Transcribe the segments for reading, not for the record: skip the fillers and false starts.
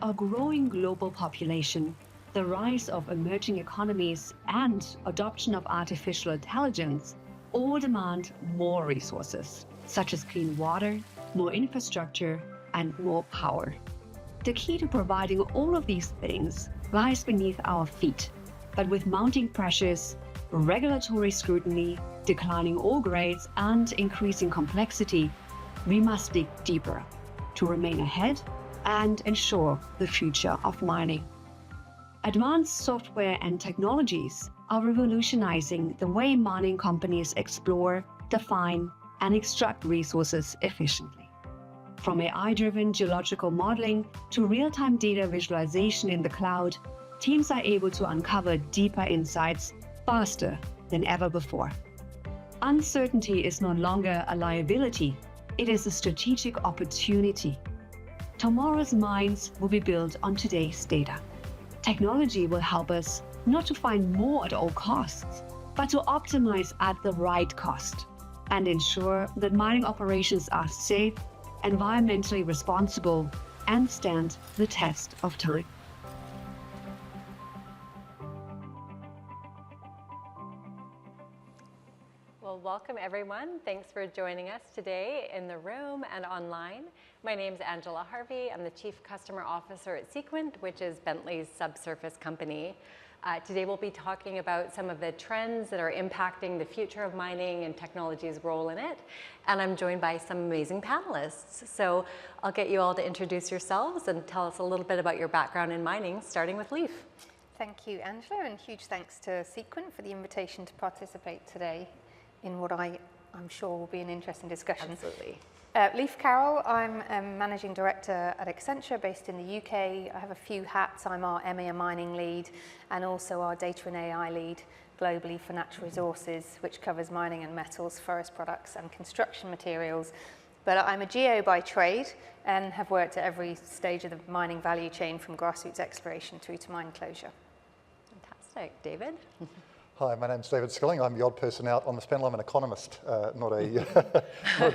a growing global population, the rise of emerging economies, and adoption of artificial intelligence all demand more resources, such as clean water, more infrastructure, and more power. The key to providing all of these things lies beneath our feet, but with mounting pressures, regulatory scrutiny, declining ore grades, and increasing complexity, we must dig deeper to remain ahead and ensure the future of mining. Advanced software and technologies are revolutionizing the way mining companies explore, define, and extract resources efficiently. From AI-driven geological modeling to real-time data visualization in the cloud, teams are able to uncover deeper insights faster than ever before. Uncertainty is no longer a liability, it is a strategic opportunity. Tomorrow's mines will be built on today's data. Technology will help us not to find more at all costs, but to optimize at the right cost and ensure that mining operations are safe, environmentally responsible, and stand the test of time. Well, welcome everyone. Thanks for joining us today in the room and online. My name is Angela Harvey. I'm the Chief Customer Officer at Sequent, which is Bentley's subsurface company. Today we'll be talking about some of the trends that are impacting the future of mining and technology's role in it. And I'm joined by some amazing panelists. So I'll get you all to introduce yourselves and tell us a little bit about your background in mining, starting with Leif. Thank you, Angela, and huge thanks to Sequent for the invitation to participate today in what I'm sure will be an interesting discussion. Absolutely. Leif Carroll, I'm a Managing Director at Accenture based in the UK. I have a few hats. I'm our EMEA mining lead and also our data and AI lead globally for natural resources, which covers mining and metals, forest products and construction materials. But I'm a geo by trade and have worked at every stage of the mining value chain from grassroots exploration through to mine closure. Fantastic. David? Hi, my name's David Skilling. I'm the odd person out on this panel. I'm an economist, not a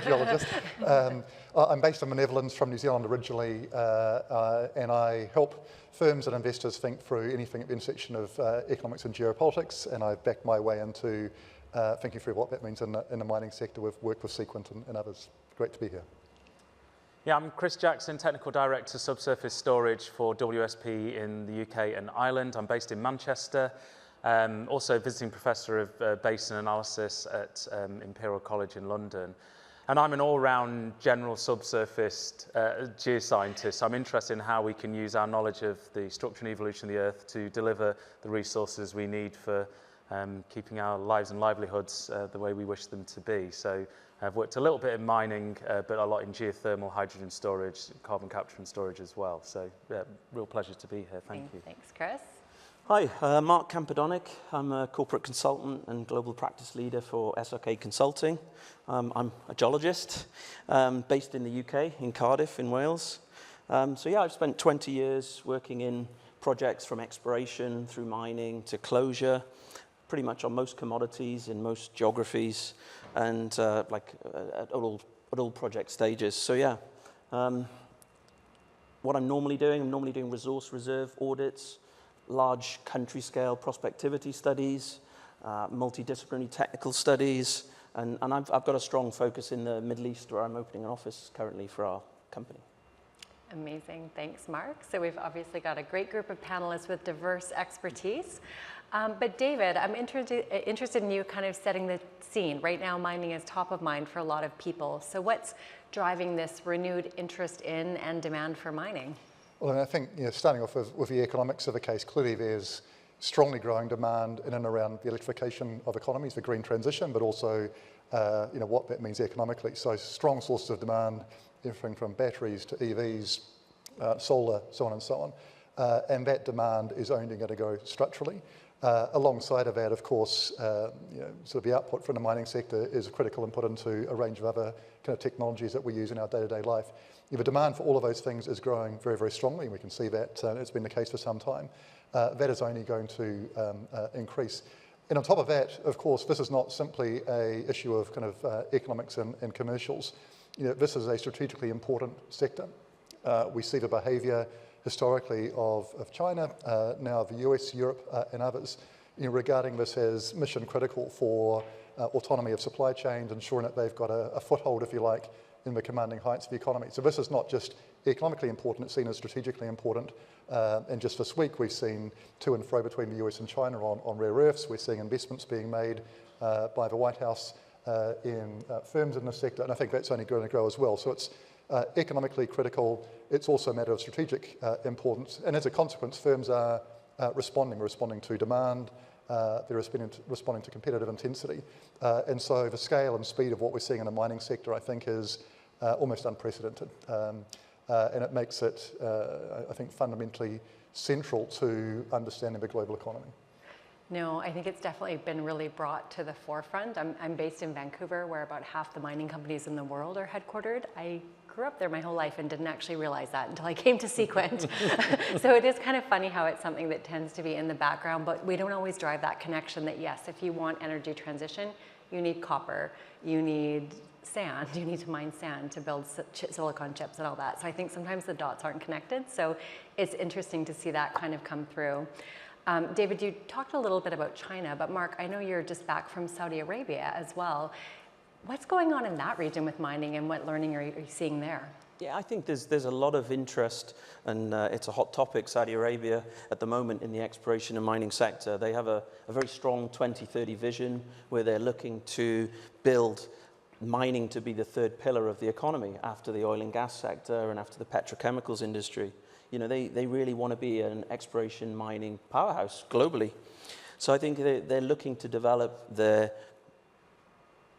geologist. I'm based in the Netherlands, from New Zealand originally, and I help firms and investors think through anything at the intersection of economics and geopolitics, and I've backed my way into thinking through what that means in the mining sector. We've worked with Sequent and others. Great to be here. Yeah, I'm Chris Jackson, Technical Director Subsurface Storage for WSP in the UK and Ireland. I'm based in Manchester. Also visiting professor of basin analysis at Imperial College in London. And I'm an all-round general subsurface geoscientist. I'm interested in how we can use our knowledge of the structure and evolution of the Earth to deliver the resources we need for keeping our lives and livelihoods the way we wish them to be. So I've worked a little bit in mining, but a lot in geothermal, hydrogen storage, carbon capture and storage as well. So yeah, real pleasure to be here. Thank you. Thanks, Chris. Hi, Mark Campadonic. I'm a corporate consultant and global practice leader for SRK Consulting. I'm a geologist based in the UK, in Cardiff, in Wales. So yeah, I've spent 20 years working in projects from exploration through mining to closure, pretty much on most commodities in most geographies and at all project stages. So yeah, what I'm normally doing resource reserve audits, large country scale prospectivity studies, multidisciplinary technical studies, and I've got a strong focus in the Middle East where I'm opening an office currently for our company. Amazing, thanks Mark. So we've obviously got a great group of panelists with diverse expertise. But David, I'm interested in you kind of setting the scene. Right now mining is top of mind for a lot of people. So what's driving this renewed interest in and demand for mining? Well, I think starting off with the economics of the case, clearly there's strongly growing demand in and around the electrification of economies, the green transition, but also what that means economically. So strong sources of demand, everything from batteries to EVs, solar, so on and so on. And that demand is only going to go structurally. Alongside of that, of course, sort of the output from the mining sector is a critical input into a range of other kind of technologies that we use in our day-to-day life. The demand for all of those things is growing very, very strongly. We can see that it's been the case for some time. That is only going to increase. And on top of that, of course, this is not simply an issue of kind of economics and commercials. This is a strategically important sector. We see the behaviour historically of China, now the US, Europe, and others, regarding this as mission critical for autonomy of supply chains, ensuring that they've got a foothold, if you like, in the commanding heights of the economy. So this is not just economically important, it's seen as strategically important. And just this week, we've seen to and fro between the US and China on rare earths. We're seeing investments being made by the White House in firms in the sector, and I think that's only going to grow as well. So it's economically critical. It's also a matter of strategic importance, and as a consequence, firms are responding to demand. They're responding to competitive intensity, and so the scale and speed of what we're seeing in the mining sector, I think, is almost unprecedented, and it makes it, I think, fundamentally central to understanding the global economy. No, I think it's definitely been really brought to the forefront. I'm based in Vancouver, where about half the mining companies in the world are headquartered. I grew up there my whole life and didn't actually realize that until I came to Sequent. So it is kind of funny how it's something that tends to be in the background, but we don't always drive that connection that, yes, if you want energy transition, you need copper, you need sand, you need to mine sand to build silicon chips and all that. So I think sometimes the dots aren't connected. So it's interesting to see that kind of come through. David, you talked a little bit about China, but Mark, I know you're just back from Saudi Arabia as well. What's going on in that region with mining, and what learning are you seeing there? Yeah, I think there's a lot of interest, and it's a hot topic, Saudi Arabia, at the moment in the exploration and mining sector. They have a very strong 2030 vision where they're looking to build mining to be the third pillar of the economy after the oil and gas sector and after the petrochemicals industry. They really want to be an exploration mining powerhouse globally. So I think they're looking to develop their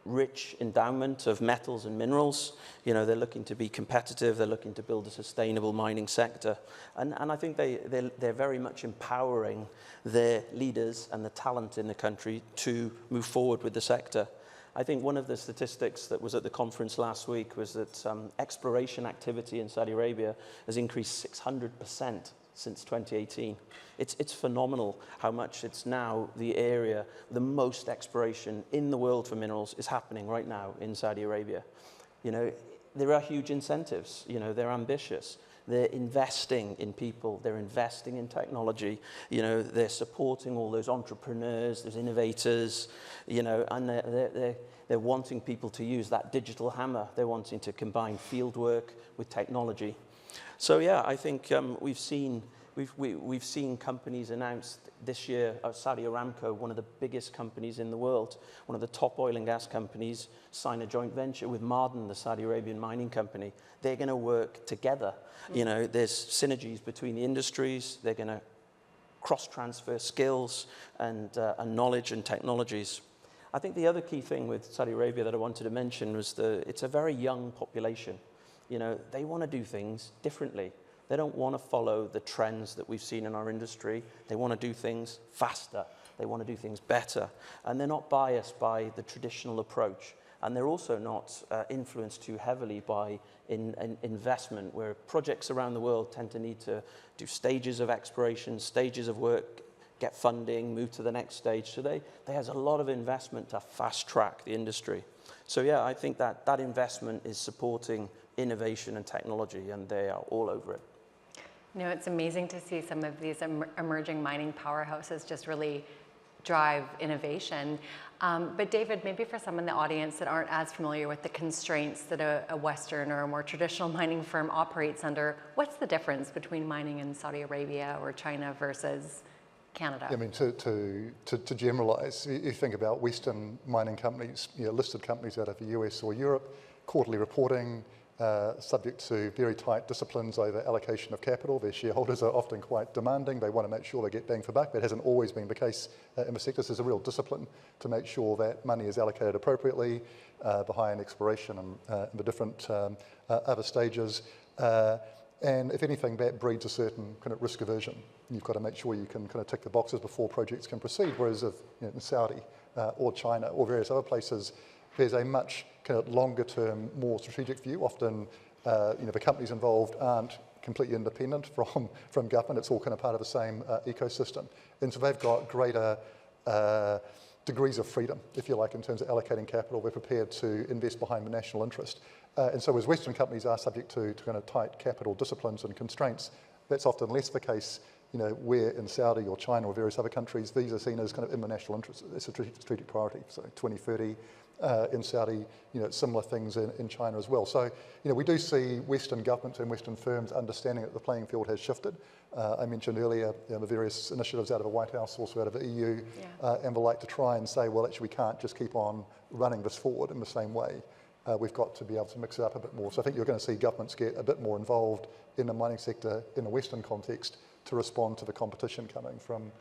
rich endowment of metals and minerals. They're looking to be competitive. They're looking to build a sustainable mining sector. And I think they're very much empowering their leaders and the talent in the country to move forward with the sector. I think one of the statistics that was at the conference last week was that exploration activity in Saudi Arabia has increased 600% since 2018. It's phenomenal how much it's now the area, the most exploration in the world for minerals is happening right now in Saudi Arabia. There are huge incentives, they're ambitious. They're investing in people, they're investing in technology, they're supporting all those entrepreneurs, those innovators, and they're wanting people to use that digital hammer. They're wanting to combine field work with technology. So yeah, I think we've seen companies announce this year, Saudi Aramco, one of the biggest companies in the world, one of the top oil and gas companies, sign a joint venture with Ma'aden, the Saudi Arabian mining company. They're going to work together. There's synergies between the industries. They're going to cross-transfer skills and knowledge and technologies. I think the other key thing with Saudi Arabia that I wanted to mention was it's a very young population. They want to do things differently. They don't want to follow the trends that we've seen in our industry. They want to do things faster. They want to do things better. And they're not biased by the traditional approach. And they're also not influenced too heavily by investment, where projects around the world tend to need to do stages of exploration, stages of work, get funding, move to the next stage. So there's a lot of investment to fast track the industry. So yeah, I think that investment is supporting innovation and technology, and they are all over it. It's amazing to see some of these emerging mining powerhouses just really drive innovation. But David, maybe for some in the audience that aren't as familiar with the constraints that a Western or a more traditional mining firm operates under, what's the difference between mining in Saudi Arabia or China versus Canada? I mean, to generalize, you think about Western mining companies, listed companies out of the US or Europe, quarterly reporting, subject to very tight disciplines over allocation of capital. Their shareholders are often quite demanding. They want to make sure they get bang for buck. That hasn't always been the case in the sector. So there's a real discipline to make sure that money is allocated appropriately behind exploration and the different other stages. And if anything, that breeds a certain kind of risk aversion. You've got to make sure you can kind of tick the boxes before projects can proceed, whereas if in Saudi or China or various other places, there's a much kind of longer term, more strategic view. Often, the companies involved aren't completely independent from government. It's all kind of part of the same ecosystem. And so they've got greater degrees of freedom, if you like, in terms of allocating capital. We're prepared to invest behind the national interest. And so as Western companies are subject to kind of tight capital disciplines and constraints, That's often less the case, where in Saudi or China or various other countries, these are seen as kind of in the national interest. It's a strategic priority. So 2030 in Saudi, similar things in China as well. So, we do see Western governments and Western firms understanding that the playing field has shifted. I mentioned earlier the various initiatives out of the White House, also out of the EU, and the like, to try and say, well, actually, we can't just keep on running this forward in the same way. We've got to be able to mix it up a bit more. So I think you're going to see governments get a bit more involved in the mining sector in the Western context to respond to the competition coming from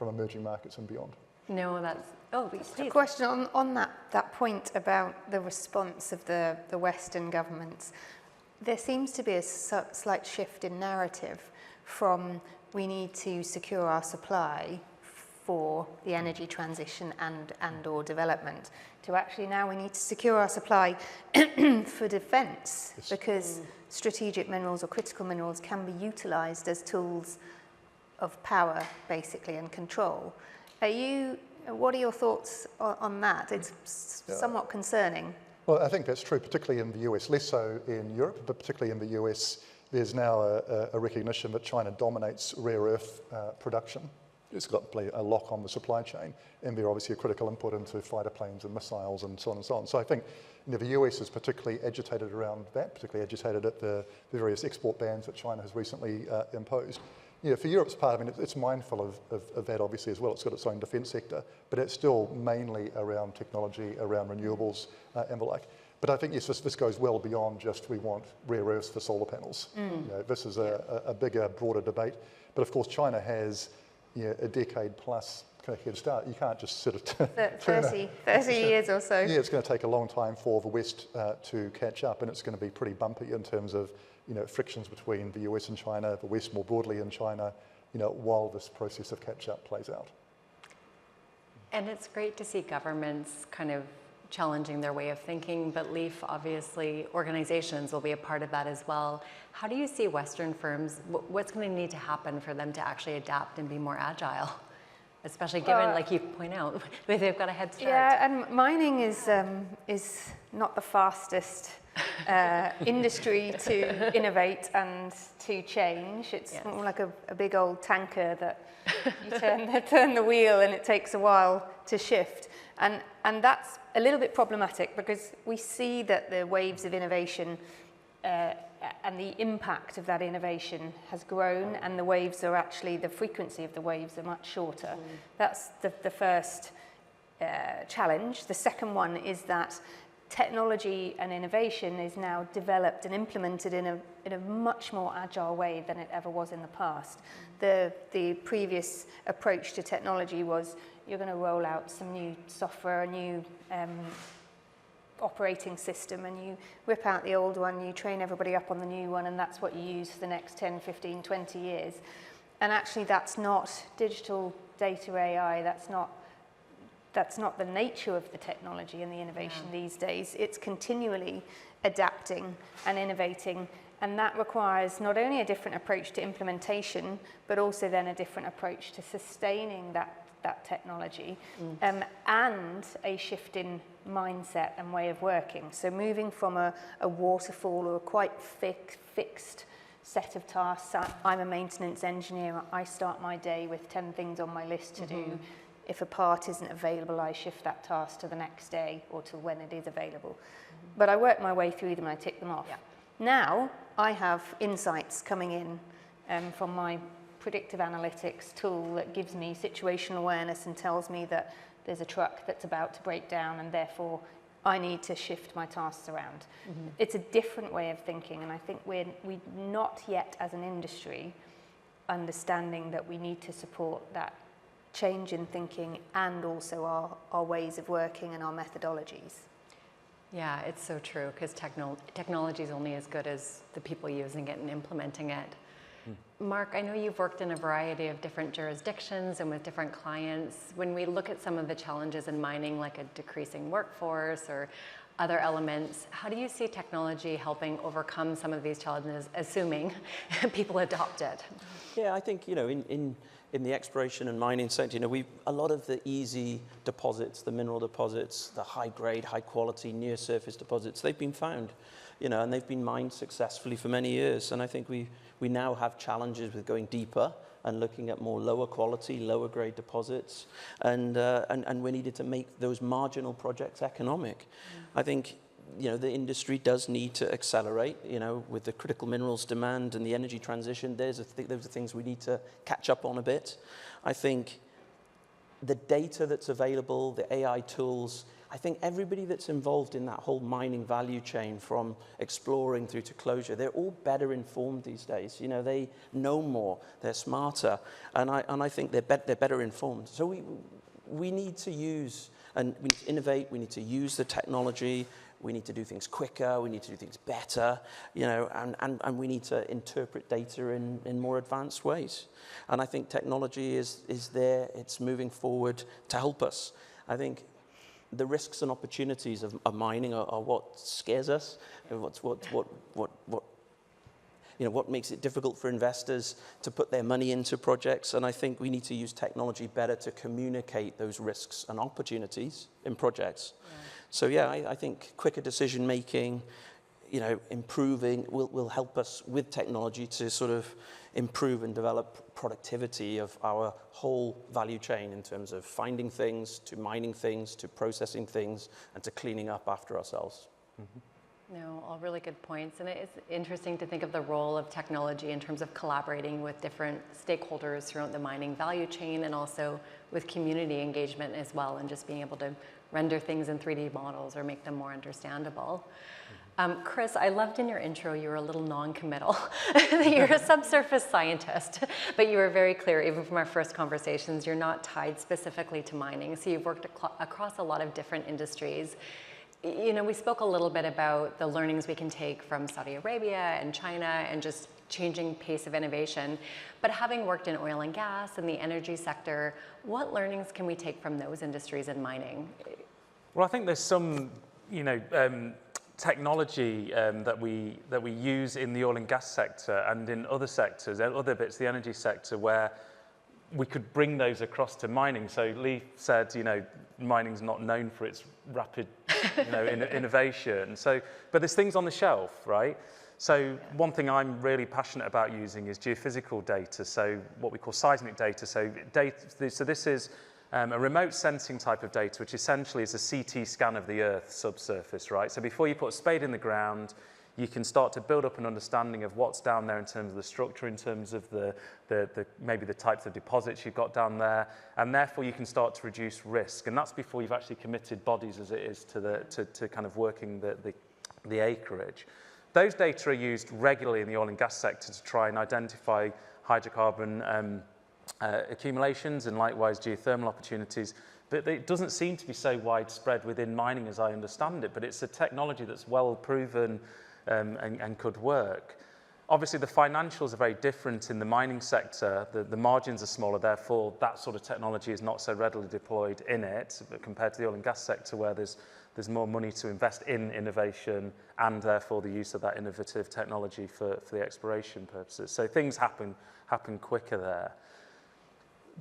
emerging markets and beyond. No, that's... Oh, please. A question on that point about the response of the Western governments. There seems to be a slight shift in narrative from we need to secure our supply for the energy transition and or development to actually now we need to secure our supply for defence, because strategic minerals or critical minerals can be utilised as tools of power, basically, and control. What are your thoughts on that? It's somewhat concerning. Well, I think that's true, particularly in the US, less so in Europe, but particularly in the US, there's now a recognition that China dominates rare earth production. It's got to play a lock on the supply chain, and they're obviously a critical input into fighter planes and missiles and so on and so on. So I think the US is particularly agitated around that, particularly agitated at the various export bans that China has recently imposed. For Europe's part, it's mindful of that obviously as well. It's got its own defence sector, but it's still mainly around technology, around renewables and the like. But I think, yes, this goes well beyond just we want rare earths for solar panels. This is a bigger, broader debate. But of course, China has a decade plus kind of head start. You can't just sort of 30 years or so. Yeah, it's going to take a long time for the West to catch up, and it's going to be pretty bumpy in terms of frictions between the US and China, the West more broadly in China, while this process of catch-up plays out. And it's great to see governments kind of challenging their way of thinking, but LEAF, obviously, organizations will be a part of that as well. How do you see Western firms, what's going to need to happen for them to actually adapt and be more agile? Especially given, like you point out, they've got a head start. Yeah, and mining is not the fastest industry to innovate and to change. It's more like a big old tanker that you turn the wheel and it takes a while to shift. And that's a little bit problematic because we see that the waves of innovation and the impact of that innovation has grown, and the waves are actually, the frequency of the waves are much shorter. That's the first challenge. The second one is that technology and innovation is now developed and implemented in a much more agile way than it ever was in the past. The previous approach to technology was you're going to roll out some new software, a new operating system, and you rip out the old one, you train everybody up on the new one, and that's what you use for the next 10, 15, 20 years. And actually that's not digital data AI, that's not the nature of the technology and the innovation these days. It's continually adapting and innovating, and that requires not only a different approach to implementation, but also then a different approach to sustaining that technology, and a shift in mindset and way of working. So moving from a waterfall or a quite fixed set of tasks. I'm a maintenance engineer. I start my day with 10 things on my list to do. If a part isn't available, I shift that task to the next day or to when it is available. But I work my way through them and I tick them off. Now I have insights coming in from my predictive analytics tool that gives me situational awareness and tells me that there's a truck that's about to break down and therefore I need to shift my tasks around. It's a different way of thinking, and I think we're not yet as an industry understanding that we need to support that change in thinking and also our ways of working and our methodologies. Yeah, it's so true, because technology is only as good as the people using it and implementing it. Mark, I know you've worked in a variety of different jurisdictions and with different clients. When we look at some of the challenges in mining, like a decreasing workforce or other elements. How do you see technology helping overcome some of these challenges, assuming people adopt it? Yeah, I think, in the exploration and mining sector, a lot of the easy deposits, the mineral deposits, the high grade, high quality, near surface deposits, they've been found, and they've been mined successfully for many years. And I think we now have challenges with going deeper and looking at more lower quality, lower grade deposits, and we needed to make those marginal projects economic. I think, the industry does need to accelerate, with the critical minerals demand and the energy transition. Those are things we need to catch up on a bit. I think the data that's available, the AI tools, I think everybody that's involved in that whole mining value chain, from exploring through to closure, they're all better informed these days. They know more, they're smarter, and I think they're better informed. So we need to use, and we need to innovate, we need to use the technology, we need to do things quicker, we need to do things better, and we need to interpret data in more advanced ways. And I think technology is there, it's moving forward to help us. I think the risks and opportunities of mining are what scares us, and what makes it difficult for investors to put their money into projects. And I think we need to use technology better to communicate those risks and opportunities in projects. Yeah. So yeah, I think quicker decision making, improving will help us with technology to sort of improve and develop productivity of our whole value chain, in terms of finding things, to mining things, to processing things, and to cleaning up after ourselves. Mm-hmm. No, all really good points. And it's interesting to think of the role of technology in terms of collaborating with different stakeholders throughout the mining value chain, and also with community engagement as well, and just being able to render things in 3D models or make them more understandable. Chris, I loved in your intro, you were a little non-committal. You're a subsurface scientist, but you were very clear, even from our first conversations, you're not tied specifically to mining. So you've worked across a lot of different industries. We spoke a little bit about the learnings we can take from Saudi Arabia and China, and just changing pace of innovation. But having worked in oil and gas and the energy sector, what learnings can we take from those industries in mining? Well, I think there's some, technology that we use in the oil and gas sector and in other sectors, other bits of the energy sector, where we could bring those across to mining. So Lee said, mining's not known for its rapid, innovation. So, but there's things on the shelf, right? So one thing I'm really passionate about using is geophysical data. So what we call seismic data. So this is a remote sensing type of data, which essentially is a CT scan of the Earth's subsurface, right? So before you put a spade in the ground, you can start to build up an understanding of what's down there in terms of the structure, in terms of maybe the types of deposits you've got down there, and therefore you can start to reduce risk. And that's before you've actually committed bodies, as it is, to kind of working the acreage. Those data are used regularly in the oil and gas sector to try and identify hydrocarbon accumulations, and likewise geothermal opportunities. But it doesn't seem to be so widespread within mining as I understand it, but it's a technology that's well proven and could work. Obviously, the financials are very different in the mining sector. The margins are smaller, therefore that sort of technology is not so readily deployed in it, compared to the oil and gas sector, where there's more money to invest in innovation, and therefore the use of that innovative technology for the exploration purposes. So things happen quicker there.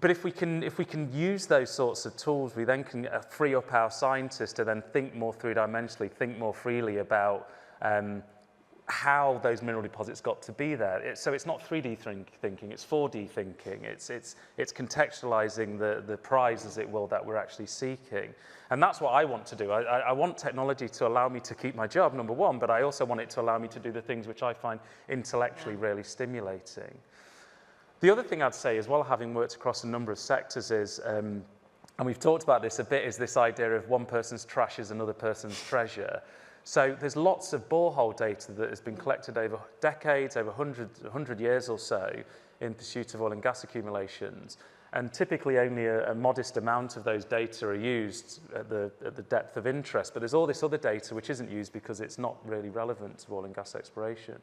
But if we can use those sorts of tools, we then can free up our scientists to then think more three-dimensionally, think more freely about how those mineral deposits got to be there. So it's not 3D thinking, it's 4D thinking. It's contextualizing the prize, as it will, that we're actually seeking. And that's what I want to do. I want technology to allow me to keep my job, number one, but I also want it to allow me to do the things which I find intellectually really stimulating. The other thing I'd say as well, having worked across a number of sectors, is, and we've talked about this a bit, is this idea of one person's trash is another person's treasure. So there's lots of borehole data that has been collected over decades, over 100 years or so, in pursuit of oil and gas accumulations. And typically only a modest amount of those data are used at the depth of interest. But there's all this other data which isn't used because it's not really relevant to oil and gas exploration.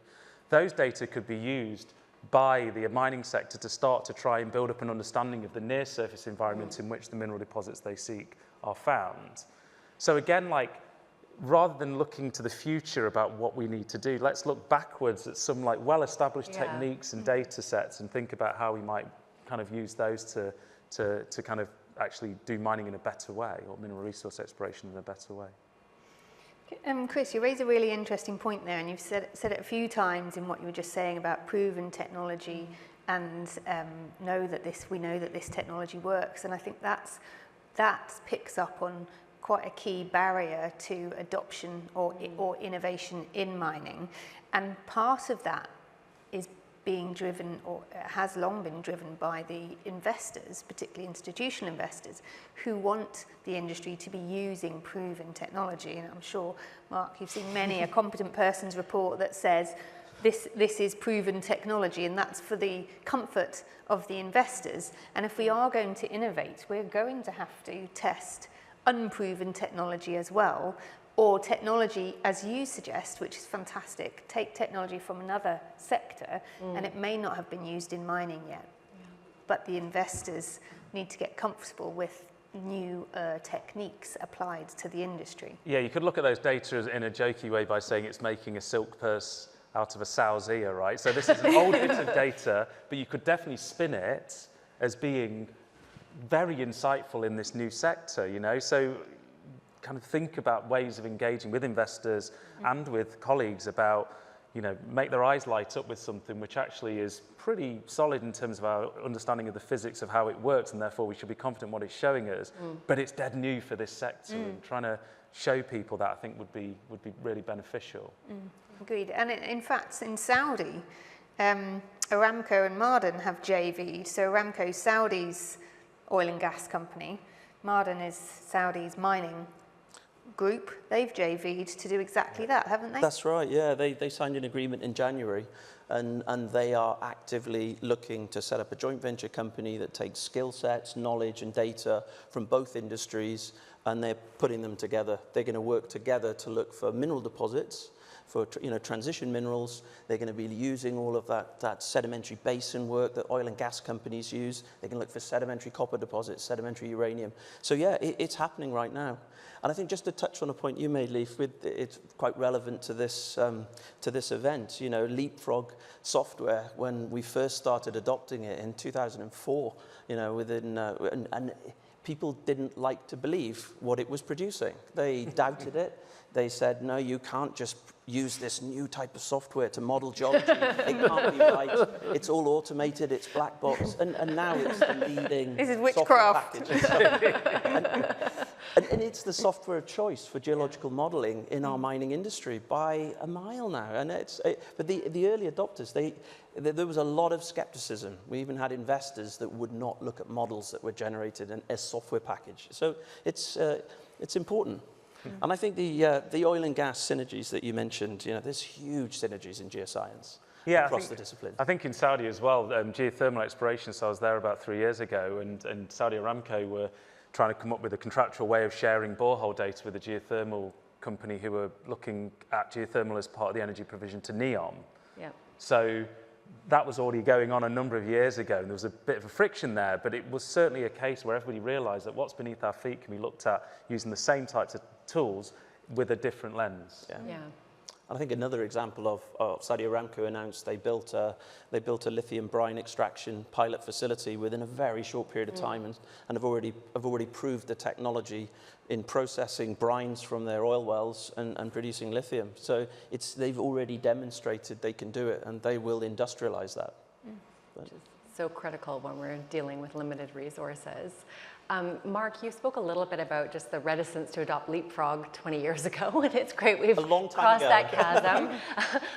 Those data could be used by the mining sector to start to try and build up an understanding of the near surface environment in which the mineral deposits they seek are found. So again, like rather than looking to the future about what we need to do, let's look backwards at some like well-established techniques and data sets and think about how we might kind of use those to kind of actually do mining in a better way, or mineral resource exploration in a better way. Chris, you raise a really interesting point there, and you've said it a few times in what you were just saying about proven technology and we know that this technology works, and I think that picks up on quite a key barrier to adoption or innovation in mining, and part of that is being driven, or has long been driven, by the investors, particularly institutional investors, who want the industry to be using proven technology. And I'm sure, Mark, you've seen many a competent person's report that says this is proven technology, and that's for the comfort of the investors. And if we are going to innovate, we're going to have to test unproven technology as well, or technology, as you suggest, which is fantastic, take technology from another sector, and it may not have been used in mining yet. But the investors need to get comfortable with new techniques applied to the industry. Yeah, you could look at those data in a jokey way by saying it's making a silk purse out of a sow's ear, right? So this is an old bit of data, but you could definitely spin it as being very insightful in this new sector, you know? So kind of think about ways of engaging with investors and with colleagues about, you know, make their eyes light up with something which actually is pretty solid in terms of our understanding of the physics of how it works, and therefore we should be confident in what it's showing us, but it's dead new for this sector, and trying to show people that I think would be really beneficial. Agreed. And in fact, in Saudi, Aramco and Ma'aden have JV'd. So Aramco is Saudi's oil and gas company. Ma'aden is Saudi's mining group. They've JV'd to do exactly that, haven't they? That's right, yeah. They signed an agreement in January, and they are actively looking to set up a joint venture company that takes skill sets, knowledge and data from both industries, and they're putting them together. They're going to work together to look for mineral deposits, for transition minerals. They're going to be using all of that sedimentary basin work that oil and gas companies use. They can look for sedimentary copper deposits, sedimentary uranium. So yeah, it's happening right now. And I think just to touch on a point you made, Leif, it's quite relevant to this event. You know, Leapfrog software, when we first started adopting it in 2004, you know, and people didn't like to believe what it was producing. They doubted it. They said, no, you can't just use this new type of software to model geology. It can't be right. It's all automated. It's black box. And now it's the leading This is witchcraft. And it's the software of choice for geological modeling in our mining industry by a mile now. And but the early adopters, there was a lot of skepticism. We even had investors that would not look at models that were generated in a software package. So it's important. And I think the oil and gas synergies that you mentioned, you know, there's huge synergies in geoscience across the discipline. I think in Saudi as well, geothermal exploration, so I was there about 3 years ago, and Saudi Aramco were trying to come up with a contractual way of sharing borehole data with a geothermal company who were looking at geothermal as part of the energy provision to NEOM. Yep. So that was already going on a number of years ago, and there was a bit of a friction there, but it was certainly a case where everybody realized that what's beneath our feet can be looked at using the same types of tools with a different lens. Yeah. And I think another example of Saudi Aramco announced they built a lithium brine extraction pilot facility within a very short period of time, and have already proved the technology in processing brines from their oil wells and producing lithium. So they've already demonstrated they can do it, and they will industrialize that. So critical when we're dealing with limited resources. Mark, you spoke a little bit about just the reticence to adopt Leapfrog 20 years ago, and it's great we've crossed that chasm.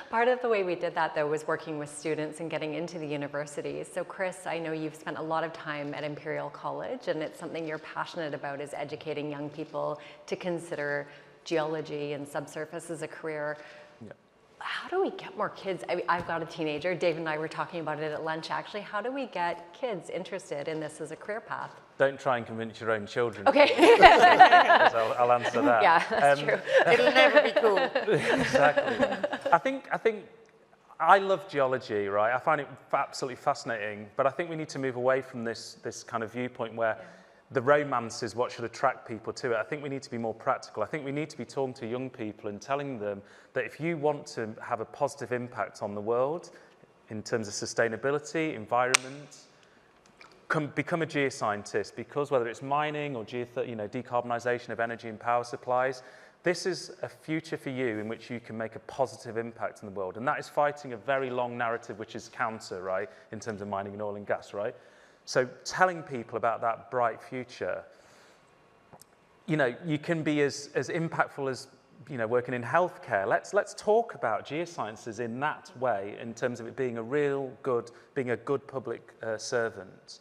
Part of the way we did that, though, was working with students and getting into the universities. So Chris, I know you've spent a lot of time at Imperial College, and it's something you're passionate about, is educating young people to consider geology and subsurface as a career. How do we get more kids? I've got a teenager. Dave and I were talking about it at lunch, actually. How do we get kids interested in this as a career path? Don't try and convince your own children. Okay. I'll answer that. Yeah, that's true. It'll never be cool. Exactly. I think I love geology, right? I find it absolutely fascinating, but I think we need to move away from this kind of viewpoint where the romance is what should attract people to it. I think we need to be more practical. I think we need to be talking to young people and telling them that if you want to have a positive impact on the world in terms of sustainability, environment, become a geoscientist, because whether it's mining or decarbonisation of energy and power supplies, this is a future for you in which you can make a positive impact in the world. And that is fighting a very long narrative which is counter, right, in terms of mining and oil and gas, right? So telling people about that bright future, you can be as impactful as, working in healthcare. Let's talk about geosciences in that way, in terms of it being being a good public servant.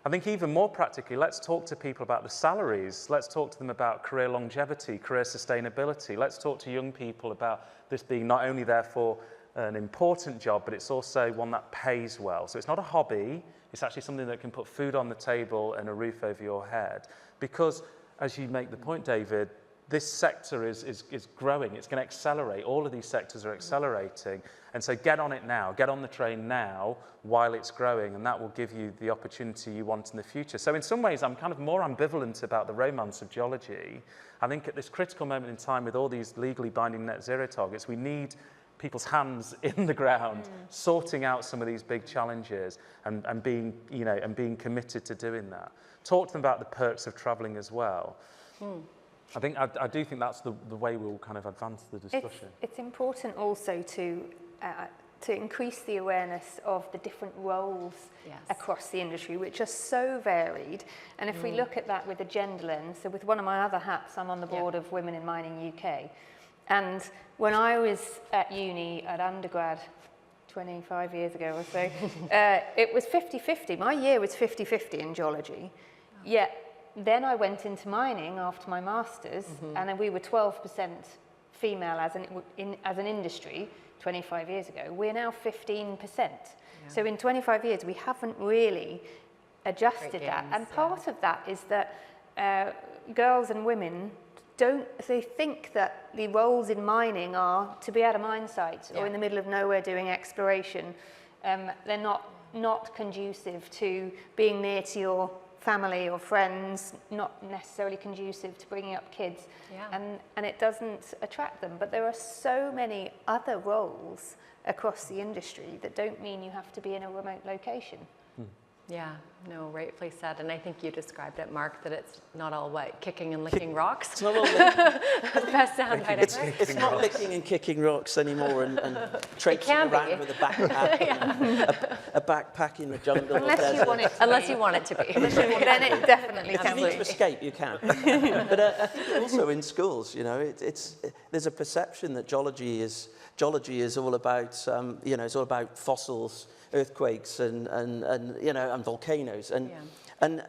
I think even more practically, let's talk to people about the salaries. Let's talk to them about career longevity, career sustainability. Let's talk to young people about this being not only therefore an important job, but it's also one that pays well. So it's not a hobby. It's actually something that can put food on the table and a roof over your head. Because, as you make the point, David, this sector is growing. It's going to accelerate. All of these sectors are accelerating. And so get on it now. Get on the train now while it's growing, and that will give you the opportunity you want in the future. So in some ways, I'm kind of more ambivalent about the romance of geology. I think at this critical moment in time, with all these legally binding net zero targets, we need people's hands in the ground, sorting out some of these big challenges and being committed to doing that. Talk to them about the perks of traveling as well. I do think that's the way we'll kind of advance the discussion. It's important also to increase the awareness of the different roles across the industry, which are so varied. And if we look at that with a gender lens, so with one of my other hats, I'm on the board of Women in Mining UK. And when I was at uni, at undergrad, 25 years ago or so, it was 50-50. My year was 50-50 in geology. Yet then I went into mining after my master's, and then we were 12% female as an industry 25 years ago. We're now 15%. So in 25 years, we haven't really adjusted that. And part of that is that girls and women they think that the roles in mining are to be at a mine site or in the middle of nowhere doing exploration. They're not conducive to being near to your family or friends, not necessarily conducive to bringing up kids, and it doesn't attract them. But there are so many other roles across the industry that don't mean you have to be in a remote location. Yeah, no, rightfully said. And I think you described it, Mark, that it's not all kicking and licking rocks. It's not all the best soundbite ever. It's not licking and kicking rocks anymore and traipsing around with a backpack, a backpack in the jungle. Unless you want it to be. Then it definitely can be. If you need to escape, you can. But I think also in schools, there's a perception that geology is all about, it's all about fossils, earthquakes and volcanoes, and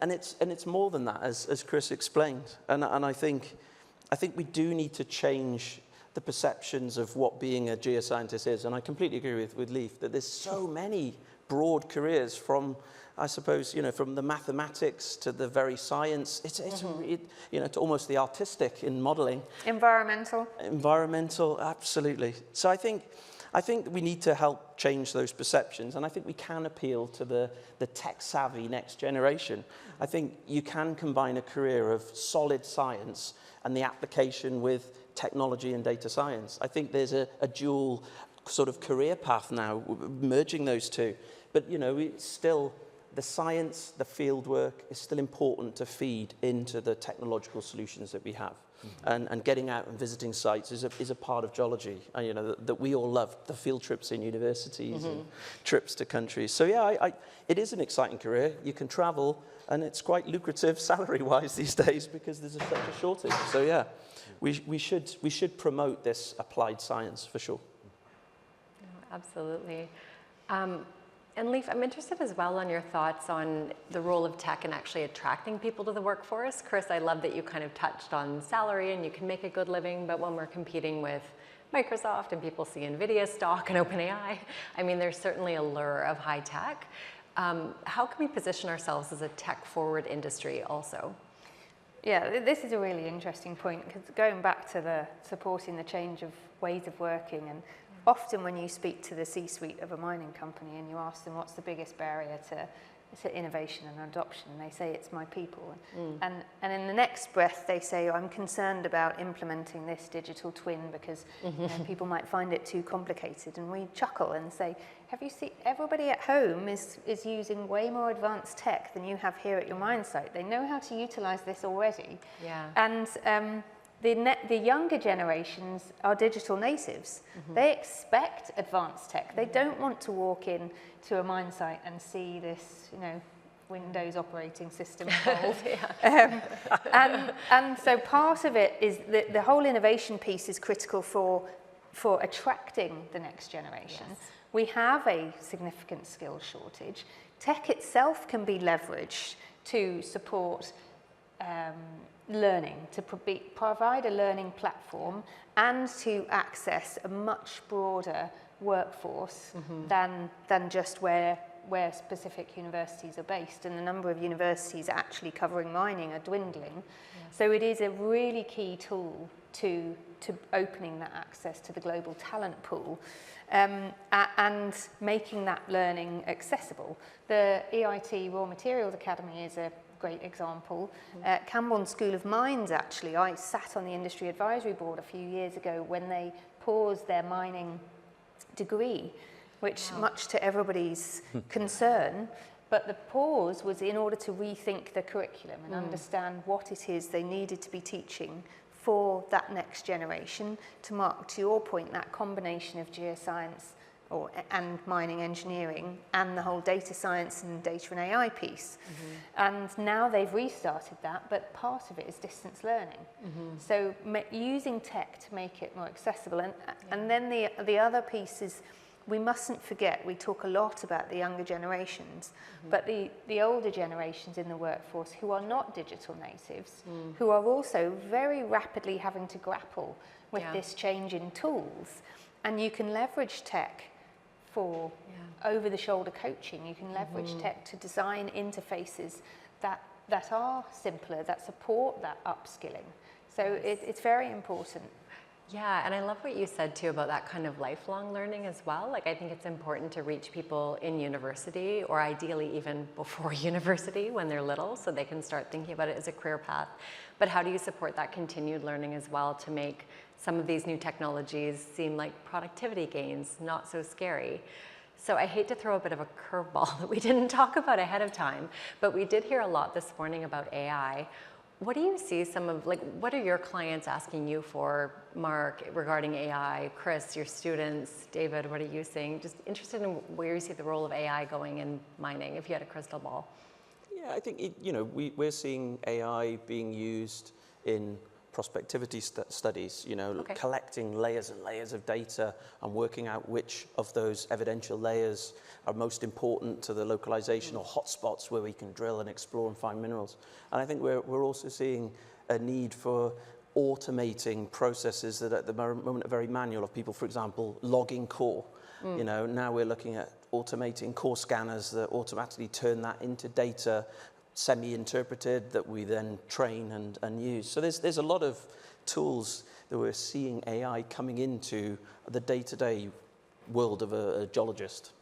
it's more than that, as Chris explained. And I think we do need to change the perceptions of what being a geoscientist is. And I completely agree with Leif that there's so many broad careers, from I suppose from the mathematics to the very science. It's to almost the artistic in modelling. Environmental, absolutely. So I think we need to help change those perceptions, and I think we can appeal to the tech-savvy next generation. I think you can combine a career of solid science and the application with technology and data science. I think there's a dual sort of career path now, merging those two. But, it's still the science, the field work is still important to feed into the technological solutions that we have. And getting out and visiting sites is a part of geology, that we all love, the field trips in universities and trips to countries. So it is an exciting career. You can travel, and it's quite lucrative salary-wise these days because there's such a shortage. So we should promote this applied science for sure. Absolutely. And Leif, I'm interested as well on your thoughts on the role of tech in actually attracting people to the workforce. Chris, I love that you kind of touched on salary and you can make a good living, but when we're competing with Microsoft and people see NVIDIA stock and OpenAI, I mean, there's certainly a lure of high tech. How can we position ourselves as a tech-forward industry also? Yeah, this is a really interesting point, because going back to the supporting the change of ways of working, and often when you speak to the C-suite of a mining company and you ask them what's the biggest barrier to It's innovation and adoption. They say it's my people. And in the next breath, they say, I'm concerned about implementing this digital twin because people might find it too complicated. And we chuckle and say, have you seen, everybody at home is using way more advanced tech than you have here at your mine site. They know how to utilize this already. Yeah. And the younger generations are digital natives. They expect advanced tech. They don't want to walk in to a mine site and see this, Windows operating system involved. And so part of it is that the whole innovation piece is critical for attracting the next generation. Yes. We have a significant skill shortage. Tech itself can be leveraged to support learning, to provide a learning platform and to access a much broader workforce than just where specific universities are based. And the number of universities actually covering mining are dwindling. Yes. So it is a really key tool to opening that access to the global talent pool and making that learning accessible. The EIT Raw Materials Academy is a great example. Camborne School of Mines, actually, I sat on the industry advisory board a few years ago when they paused their mining degree, which much to everybody's concern, but the pause was in order to rethink the curriculum and understand what it is they needed to be teaching for that next generation to mark, to your point, that combination of geoscience and mining engineering and the whole data science and data and AI piece. And now they've restarted that, but part of it is distance learning. So using tech to make it more accessible. And then the other piece is, we mustn't forget, we talk a lot about the younger generations, but the older generations in the workforce who are not digital natives, who are also very rapidly having to grapple with this change in tools. And you can leverage tech for over-the-shoulder coaching. You can leverage tech to design interfaces that are simpler, that support that upskilling. So it's very important. Yeah, and I love what you said too about that kind of lifelong learning as well. Like, I think it's important to reach people in university, or ideally even before university when they're little, so they can start thinking about it as a career path. But how do you support that continued learning as well to make some of these new technologies seem like productivity gains, not so scary? So I hate to throw a bit of a curveball that we didn't talk about ahead of time, but we did hear a lot this morning about AI. What do you see what are your clients asking you for, Mark, regarding AI? Chris, your students, David, what are you seeing? Just interested in where you see the role of AI going in mining, if you had a crystal ball. Yeah, I think, we're seeing AI being used in prospectivity studies, collecting layers and layers of data and working out which of those evidential layers are most important to the localization or hotspots where we can drill and explore and find minerals. And I think we're also seeing a need for automating processes that at the moment are very manual, of people, for example, logging core. Now we're looking at automating core scanners that automatically turn that into data, semi-interpreted, that we then train and use. So there's a lot of tools that we're seeing AI coming into the day-to-day world of a geologist.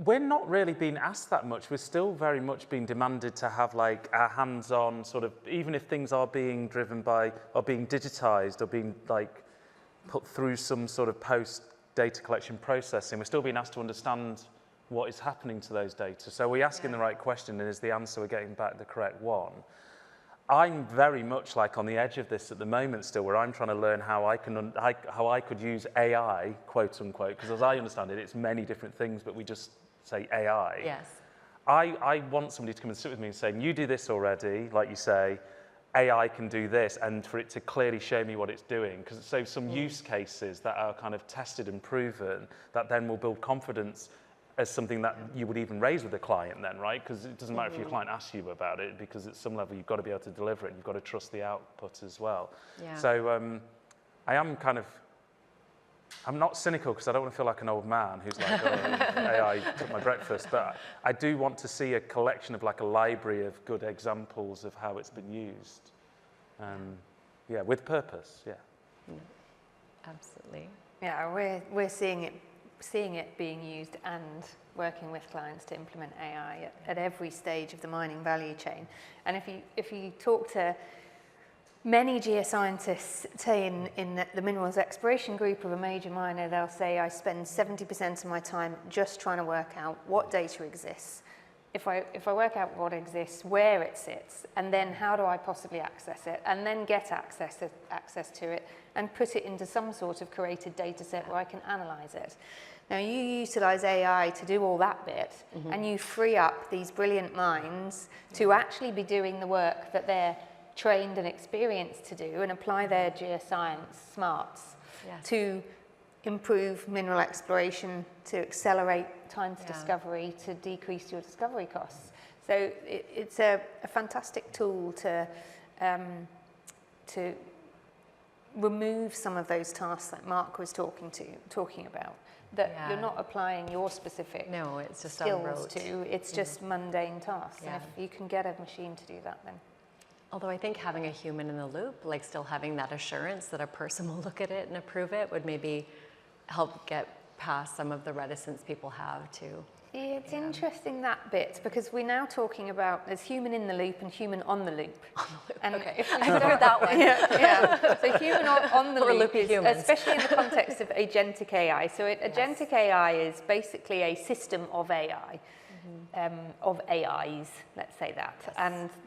We're not really being asked that much. We're still very much being demanded to have like our hands-on sort of, even if things are being driven by, or being digitized, or being like put through some sort of post-data collection processing, we're still being asked to understand what is happening to those data. So we're asking the right question, and is the answer we're getting back the correct one? I'm very much like on the edge of this at the moment still, where I'm trying to learn how I could use AI, quote unquote, because as I understand it, it's many different things, but we just say AI. Yes. I want somebody to come and sit with me and say, you do this already, like you say, AI can do this, and for it to clearly show me what it's doing. Because so some use cases that are kind of tested and proven, that then will build confidence as something that you would even raise with a client then, right? Because it doesn't matter if your client asks you about it, because at some level you've got to be able to deliver it, and you've got to trust the output as well. Yeah. So I am I'm not cynical, because I don't want to feel like an old man who's like, oh, AI took my breakfast, but I do want to see a collection of like a library of good examples of how it's been used. With purpose, Absolutely. Yeah, we're seeing it being used and working with clients to implement AI at every stage of the mining value chain. And if you talk to many geoscientists, say in the minerals exploration group of a major miner, they'll say, I spend 70% of my time just trying to work out what data exists. If I work out what exists, where it sits, and then how do I possibly access it, and then get access to it, and put it into some sort of curated data set where I can analyze it. Now, you utilize AI to do all that bit, and you free up these brilliant minds to actually be doing the work that they're trained and experienced to do and apply their geoscience smarts to improve mineral exploration, to accelerate time to discovery, to decrease your discovery costs. So it's a fantastic tool to remove some of those tasks that Mark was talking about, that you're not applying your specific it's just skills to, it's just mundane tasks. And if you can get a machine to do that, then. Although I think having a human in the loop, like still having that assurance that a person will look at it and approve it, would maybe help get past some of the reticence people have to. Yeah, it's interesting, that bit, because we're now talking about there's human in the loop and human on the loop. And if we I've heard that one. So human on the loop is, humans. especially in the context of agentic AI. So agentic AI is basically a system of AI. Of AIs, let's say that.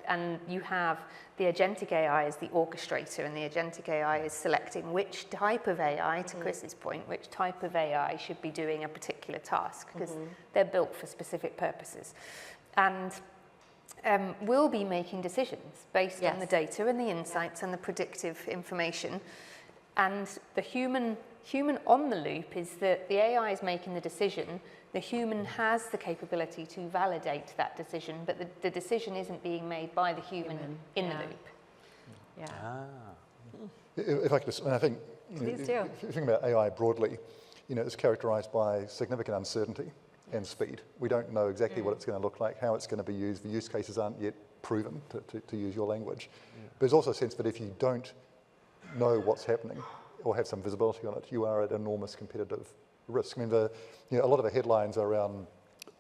And you have the agentic AI is the orchestrator, and the agentic AI is selecting which type of AI, to Chris's point, which type of AI should be doing a particular task, because they're built for specific purposes. And we'll be making decisions based on the data and the insights and the predictive information. And the human on the loop is that the AI is making the decision. The human has the capability to validate that decision, but the decision isn't being made by the human in the loop. If I could just, I think, if you think about AI broadly, it's characterized by significant uncertainty and speed. We don't know exactly what it's going to look like, how it's going to be used. The use cases aren't yet proven, to use your language. But there's also a sense that if you don't know what's happening or have some visibility on it, you are at enormous competitive risk. I mean, a lot of the headlines are around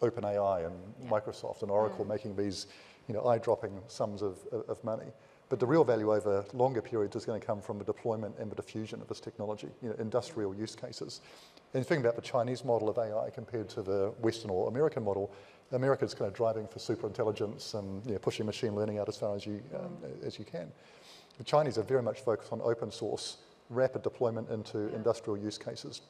OpenAI and Microsoft and Oracle making these, eye-dropping sums of money. But the real value over longer periods is going to come from the deployment and the diffusion of this technology, industrial use cases. And think about the Chinese model of AI compared to the Western or American model. America's kind of driving for superintelligence and pushing machine learning out as far as you can. The Chinese are very much focused on open source, rapid deployment into industrial use cases.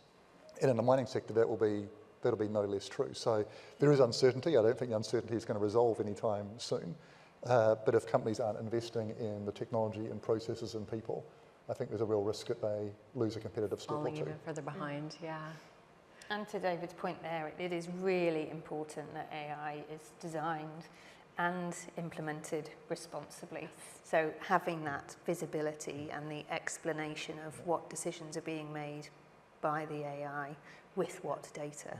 And in the mining sector, that'll be no less true. So there is uncertainty. I don't think the uncertainty is going to resolve anytime soon. But if companies aren't investing in the technology and processes and people, I think there's a real risk that they lose a competitive step or two. Falling even further behind, And to David's point there, it is really important that AI is designed and implemented responsibly. So having that visibility and the explanation of what decisions are being made by the AI with what data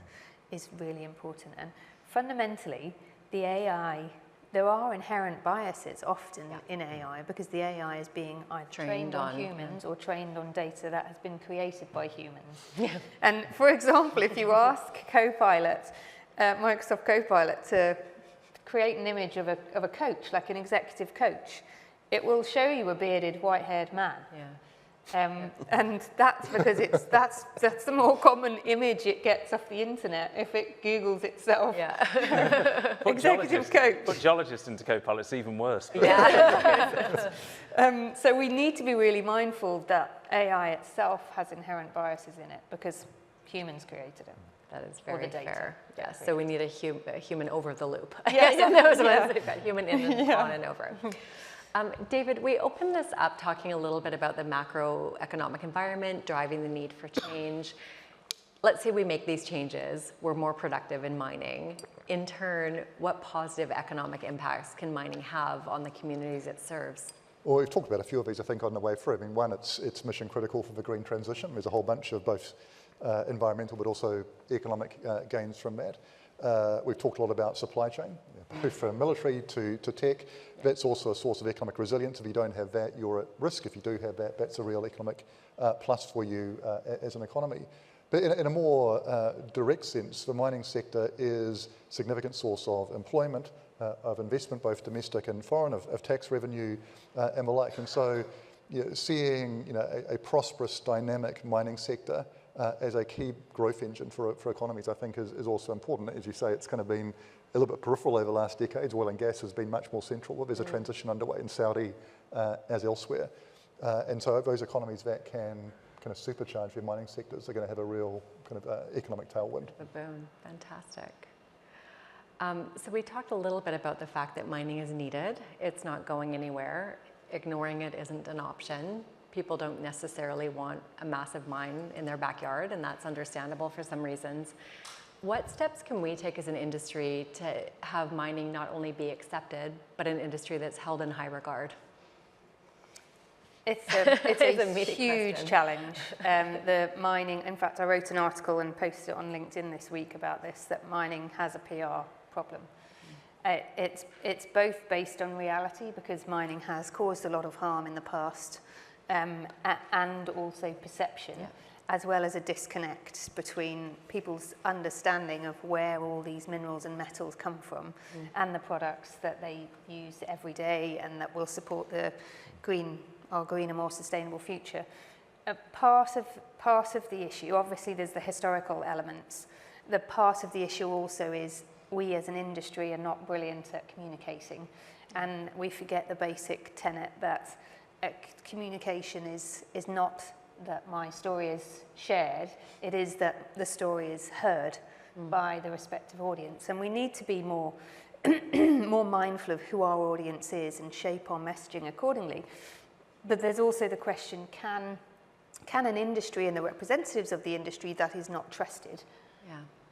is really important. And fundamentally, the AI, there are inherent biases often in AI, because the AI is being either trained on humans or trained on data that has been created by humans. And for example, if you ask Copilot, Microsoft Copilot, to create an image of a coach, like an executive coach, it will show you a bearded, white-haired man. And that's because that's the more common image it gets off the internet if it Googles itself. Executive coach. Put geologists into Copilot, it's even worse. So we need to be really mindful that AI itself has inherent biases in it because humans created it. That is very fair. Yes, so we need a human over the loop. Human in and on and over. David, we opened this up talking a little bit about the macroeconomic environment, driving the need for change. Let's say we make these changes, we're more productive in mining. In turn, what positive economic impacts can mining have on the communities it serves? Well, we've talked about a few of these, I think, on the way through. I mean, one, it's mission critical for the green transition. There's a whole bunch of both environmental but also economic gains from that. We've talked a lot about supply chain, from military to tech. That's also a source of economic resilience. If you don't have that, you're at risk. If you do have that, that's a real economic plus for you as an economy. But in a more direct sense, the mining sector is a significant source of employment, of investment, both domestic and foreign, of tax revenue and the like. And so seeing a prosperous, dynamic mining sector as a key growth engine for economies, I think is also important. As you say, it's kind of been a little bit peripheral over the last decades. Oil and gas has been much more central. There's a transition underway in Saudi as elsewhere. And so those economies that can kind of supercharge their mining sectors are going to have a real kind of economic tailwind. The boom, fantastic. So we talked a little bit about the fact that mining is needed. It's not going anywhere. Ignoring it isn't an option. People don't necessarily want a massive mine in their backyard, and that's understandable for some reasons. What steps can we take as an industry to have mining not only be accepted, but an industry that's held in high regard? It's a huge question. challenge. The mining, in fact, I wrote an article and posted it on LinkedIn this week about this, that mining has a PR problem. It's both based on reality, because mining has caused a lot of harm in the past, and also perception, as well as a disconnect between people's understanding of where all these minerals and metals come from and the products that they use every day and that will support our greener, more sustainable future. Part of the issue, obviously there's the historical elements. The part of the issue also is we as an industry are not brilliant at communicating, and we forget the basic tenet that communication is not that my story is shared, it is that the story is heard by the respective audience. And we need to be more mindful of who our audience is and shape our messaging accordingly. But there's also the question, can an industry and the representatives of the industry that is not trusted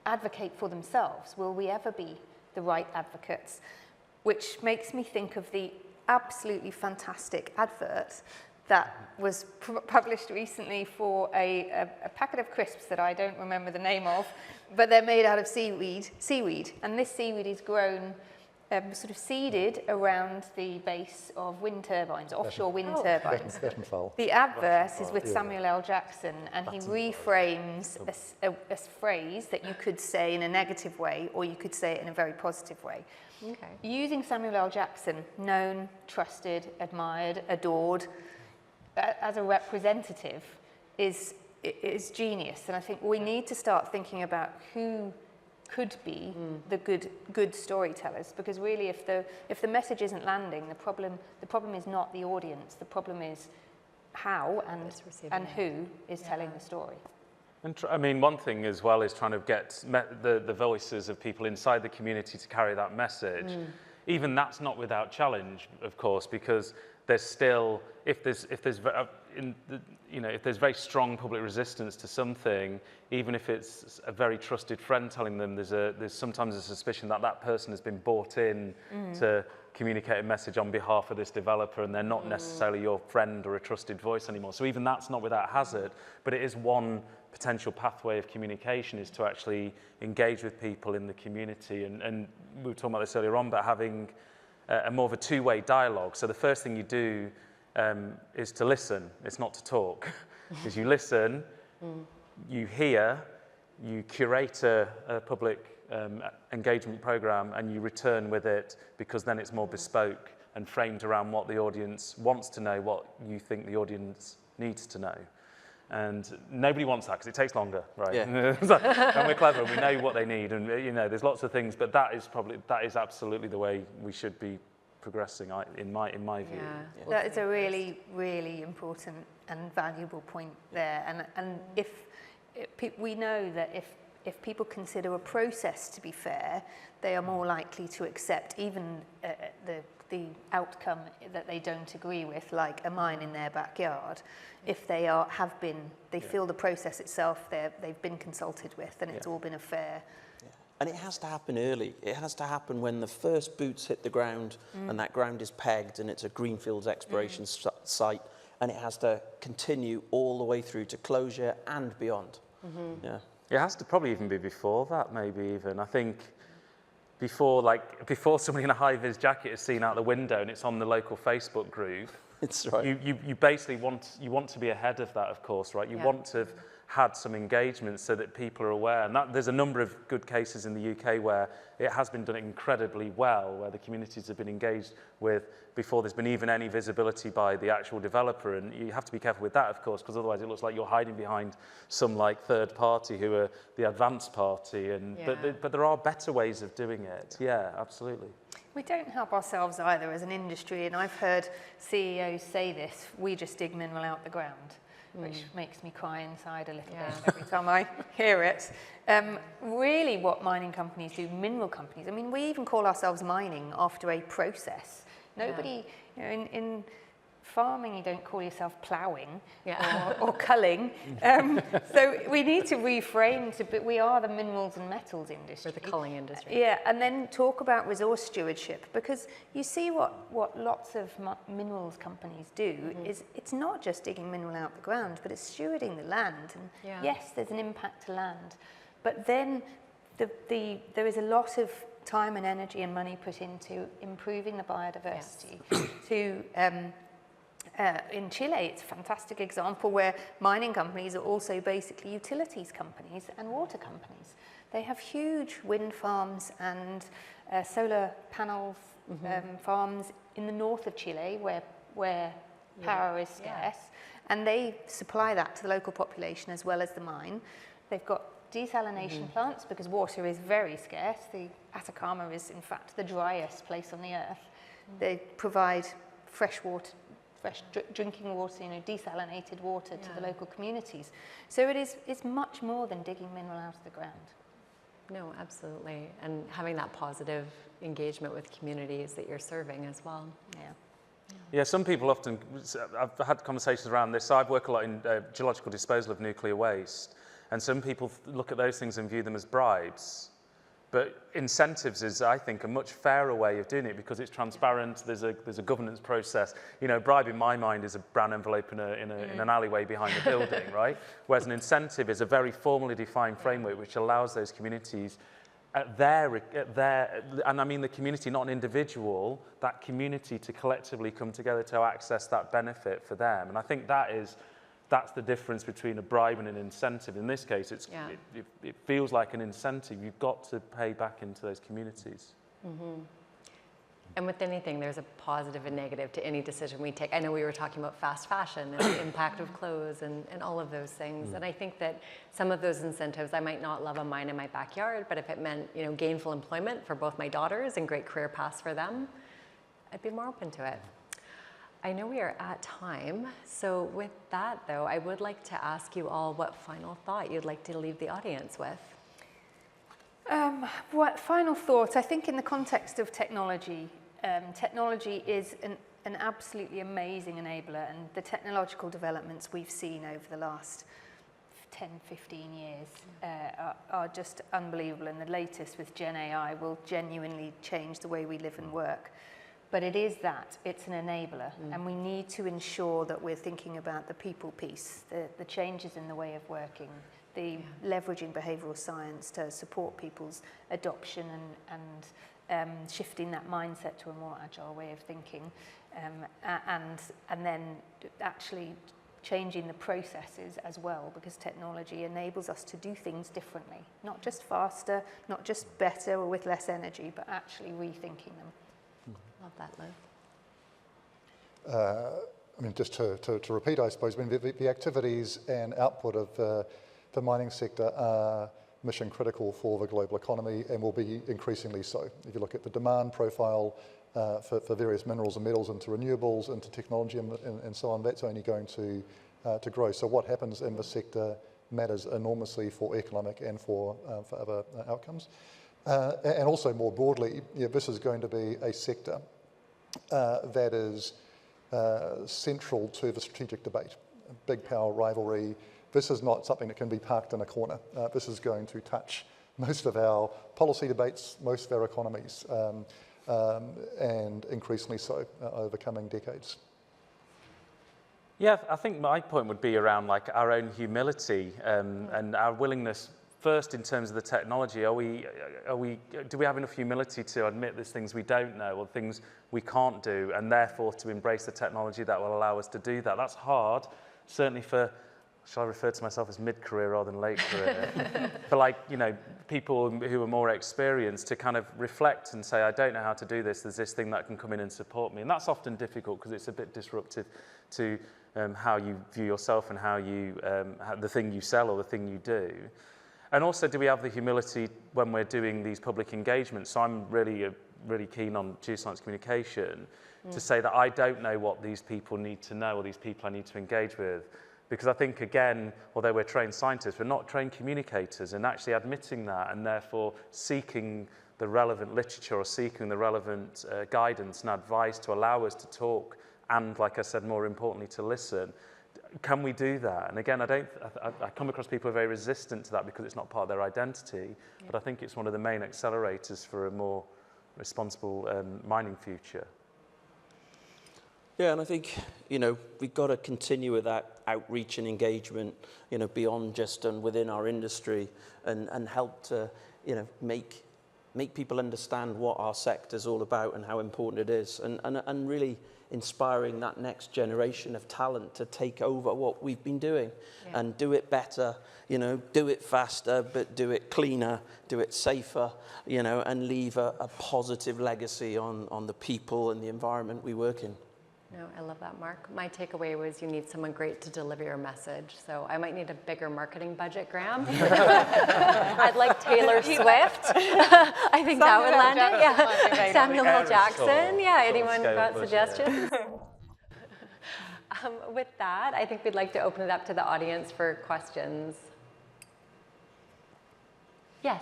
advocate for themselves? Will we ever be the right advocates? Which makes me think of the absolutely fantastic advert that was published recently for a packet of crisps that I don't remember the name of, but they're made out of seaweed. And this seaweed is grown, sort of seeded around the base of wind turbines, offshore wind turbines. The advert is with Samuel L. Jackson, and he reframes a phrase that you could say in a negative way, or you could say it in a very positive way. Okay. Using Samuel L. Jackson, known, trusted, admired, adored, as a representative is genius. And I think we need to start thinking about who could be the good storytellers, because really if the message isn't landing, the problem is not the audience, the problem is how and who is telling the story. And I mean, one thing as well is trying to get the voices of people inside the community to carry that message. Even that's not without challenge, of course, because there's still, if there's very strong public resistance to something, even if it's a very trusted friend telling them, there's sometimes a suspicion that that person has been bought in to communicate a message on behalf of this developer, and they're not necessarily your friend or a trusted voice anymore. So even that's not without hazard, but it is one potential pathway of communication, is to actually engage with people in the community. And we were talking about this earlier on, but having a more of a two-way dialogue. So the first thing you do is to listen. It's not to talk. Is you listen, you hear, you curate a public engagement program, and you return with it, because then it's more bespoke and framed around what the audience wants to know, what you think the audience needs to know. And nobody wants that, because it takes longer, right? Yeah. And we're clever, and we know what they need, and there's lots of things, but that is absolutely the way we should be progressing, in my view. Yeah. That is a really, really important and valuable point there. And we know that if people consider a process to be fair, they are more likely to accept even the outcome that they don't agree with, like a mine in their backyard, if they feel the process itself they've been consulted with, and it's all been a fair. And it has to happen early. It has to happen when the first boots hit the ground and that ground is pegged and it's a greenfields exploration site, and it has to continue all the way through to closure and beyond. Yeah. It has to probably even be before that, maybe even. I think before somebody in a high-vis jacket is seen out the window and it's on the local Facebook group. It's right. You basically want to be ahead of that, of course, right? You want to had some engagement so that people are aware. And there's a number of good cases in the UK where it has been done incredibly well, where the communities have been engaged with before there's been even any visibility by the actual developer. And you have to be careful with that, of course, because otherwise it looks like you're hiding behind some like third party who are the advanced party. And but there are better ways of doing it. Yeah, absolutely. We don't help ourselves either as an industry, and I've heard CEOs say this: we just dig mineral out the ground. Which makes me cry inside a little bit every time I hear it. Really what mining companies do, mineral companies, I mean, we even call ourselves mining after a process. Nobody, you know, in farming, you don't call yourself ploughing or culling. So we need to reframe but we are the minerals and metals industry. Or the culling industry. Yeah, and then talk about resource stewardship, because you see what lots of minerals companies do is it's not just digging mineral out the ground, but it's stewarding the land. And yes, there's an impact to land, but then there is a lot of time and energy and money put into improving the biodiversity to in Chile, it's a fantastic example where mining companies are also basically utilities companies and water companies. They have huge wind farms and solar panels farms in the north of Chile where power is scarce, and they supply that to the local population as well as the mine. They've got desalination plants because water is very scarce. The Atacama is in fact the driest place on the earth. They provide fresh drinking water, you know, desalinated water to the local communities. So it's much more than digging mineral out of the ground. No, absolutely. And having that positive engagement with communities that you're serving as well. Yeah, some people often, I've had conversations around this. So I've worked a lot in geological disposal of nuclear waste, and some people look at those things and view them as bribes. But incentives is, I think, a much fairer way of doing it because it's transparent. There's a governance process. You know, bribe in my mind is a brown envelope in an alleyway behind a building, right? Whereas an incentive is a very formally defined framework which allows those communities at their, and I mean the community, not an individual, that community to collectively come together to access that benefit for them. And I think that's the difference between a bribe and an incentive. In this case, it feels like an incentive. You've got to pay back into those communities. And with anything, there's a positive and negative to any decision we take. I know we were talking about fast fashion and the impact of clothes and all of those things. And I think that some of those incentives, I might not love a mine in my backyard, but if it meant, you know, gainful employment for both my daughters and great career paths for them, I'd be more open to it. I know we are at time, so with that though, I would like to ask you all what final thought you'd like to leave the audience with. What final thought? I think in the context of technology, technology is an absolutely amazing enabler, and the technological developments we've seen over the last 10, 15 years are just unbelievable, and the latest with Gen AI will genuinely change the way we live and work. But it's an enabler, and we need to ensure that we're thinking about the people piece, the changes in the way of working, the leveraging behavioural science to support people's adoption and shifting that mindset to a more agile way of thinking, and then actually changing the processes as well, because technology enables us to do things differently, not just faster, not just better or with less energy, but actually rethinking them. Love that, Liv. I mean, just to repeat, I suppose, I mean, the activities and output of the mining sector are mission critical for the global economy and will be increasingly so. If you look at the demand profile for various minerals and metals into renewables, into technology and so on, that's only going to grow. So what happens in the sector matters enormously for economic and for other outcomes. And also more broadly, this is going to be a sector that is central to the strategic debate. Big power rivalry. This is not something that can be parked in a corner. This is going to touch most of our policy debates, most of our economies, and increasingly so over coming decades. Yeah, I think my point would be around like our own humility and our willingness. First, in terms of the technology, do we have enough humility to admit there's things we don't know or things we can't do, and therefore to embrace the technology that will allow us to do that? That's hard, certainly for shall I refer to myself as mid-career rather than late career, for like, you know, people who are more experienced to kind of reflect and say, I don't know how to do this, there's this thing that can come in and support me. And that's often difficult because it's a bit disruptive to how you view yourself and how you, the thing you sell or the thing you do. And also, do we have the humility when we're doing these public engagements? So I'm really keen on geoscience communication to say that I don't know what these people need to know or these people I need to engage with. Because I think, again, although we're trained scientists, we're not trained communicators, and actually admitting that and therefore seeking the relevant literature or seeking the relevant guidance and advice to allow us to talk and, like I said, more importantly, to listen. Can we do that? And again, I come across people who are very resistant to that because it's not part of their identity, but I think it's one of the main accelerators for a more responsible mining future. Yeah, and I think, you know, we've got to continue with that outreach and engagement, you know, beyond just and within our industry and help to, you know, make people understand what our sector's all about and how important it is, and really inspiring that next generation of talent to take over what we've been doing and do it better, you know, do it faster, but do it cleaner, do it safer, you know, and leave a positive legacy on the people and the environment we work in. No, I love that, Mark. My takeaway was you need someone great to deliver your message. So I might need a bigger marketing budget, Graham. I'd like Taylor Swift. I think that would land it. Yeah. Samuel L. Jackson. Yeah, anyone got suggestions? With that, I think we'd like to open it up to the audience for questions. Yes.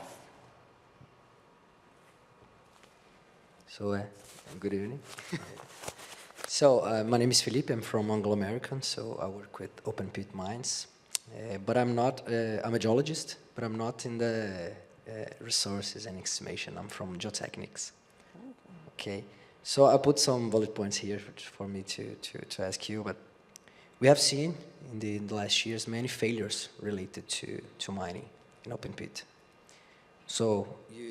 So, good evening. So, my name is Felipe. I'm from Anglo American, so I work with open pit mines. But I'm not, I'm a geologist, but I'm not in the resources and estimation. I'm from geotechnics. Okay. So I put some bullet points here for me to ask you, but we have seen in the last years many failures related to mining in open pit. So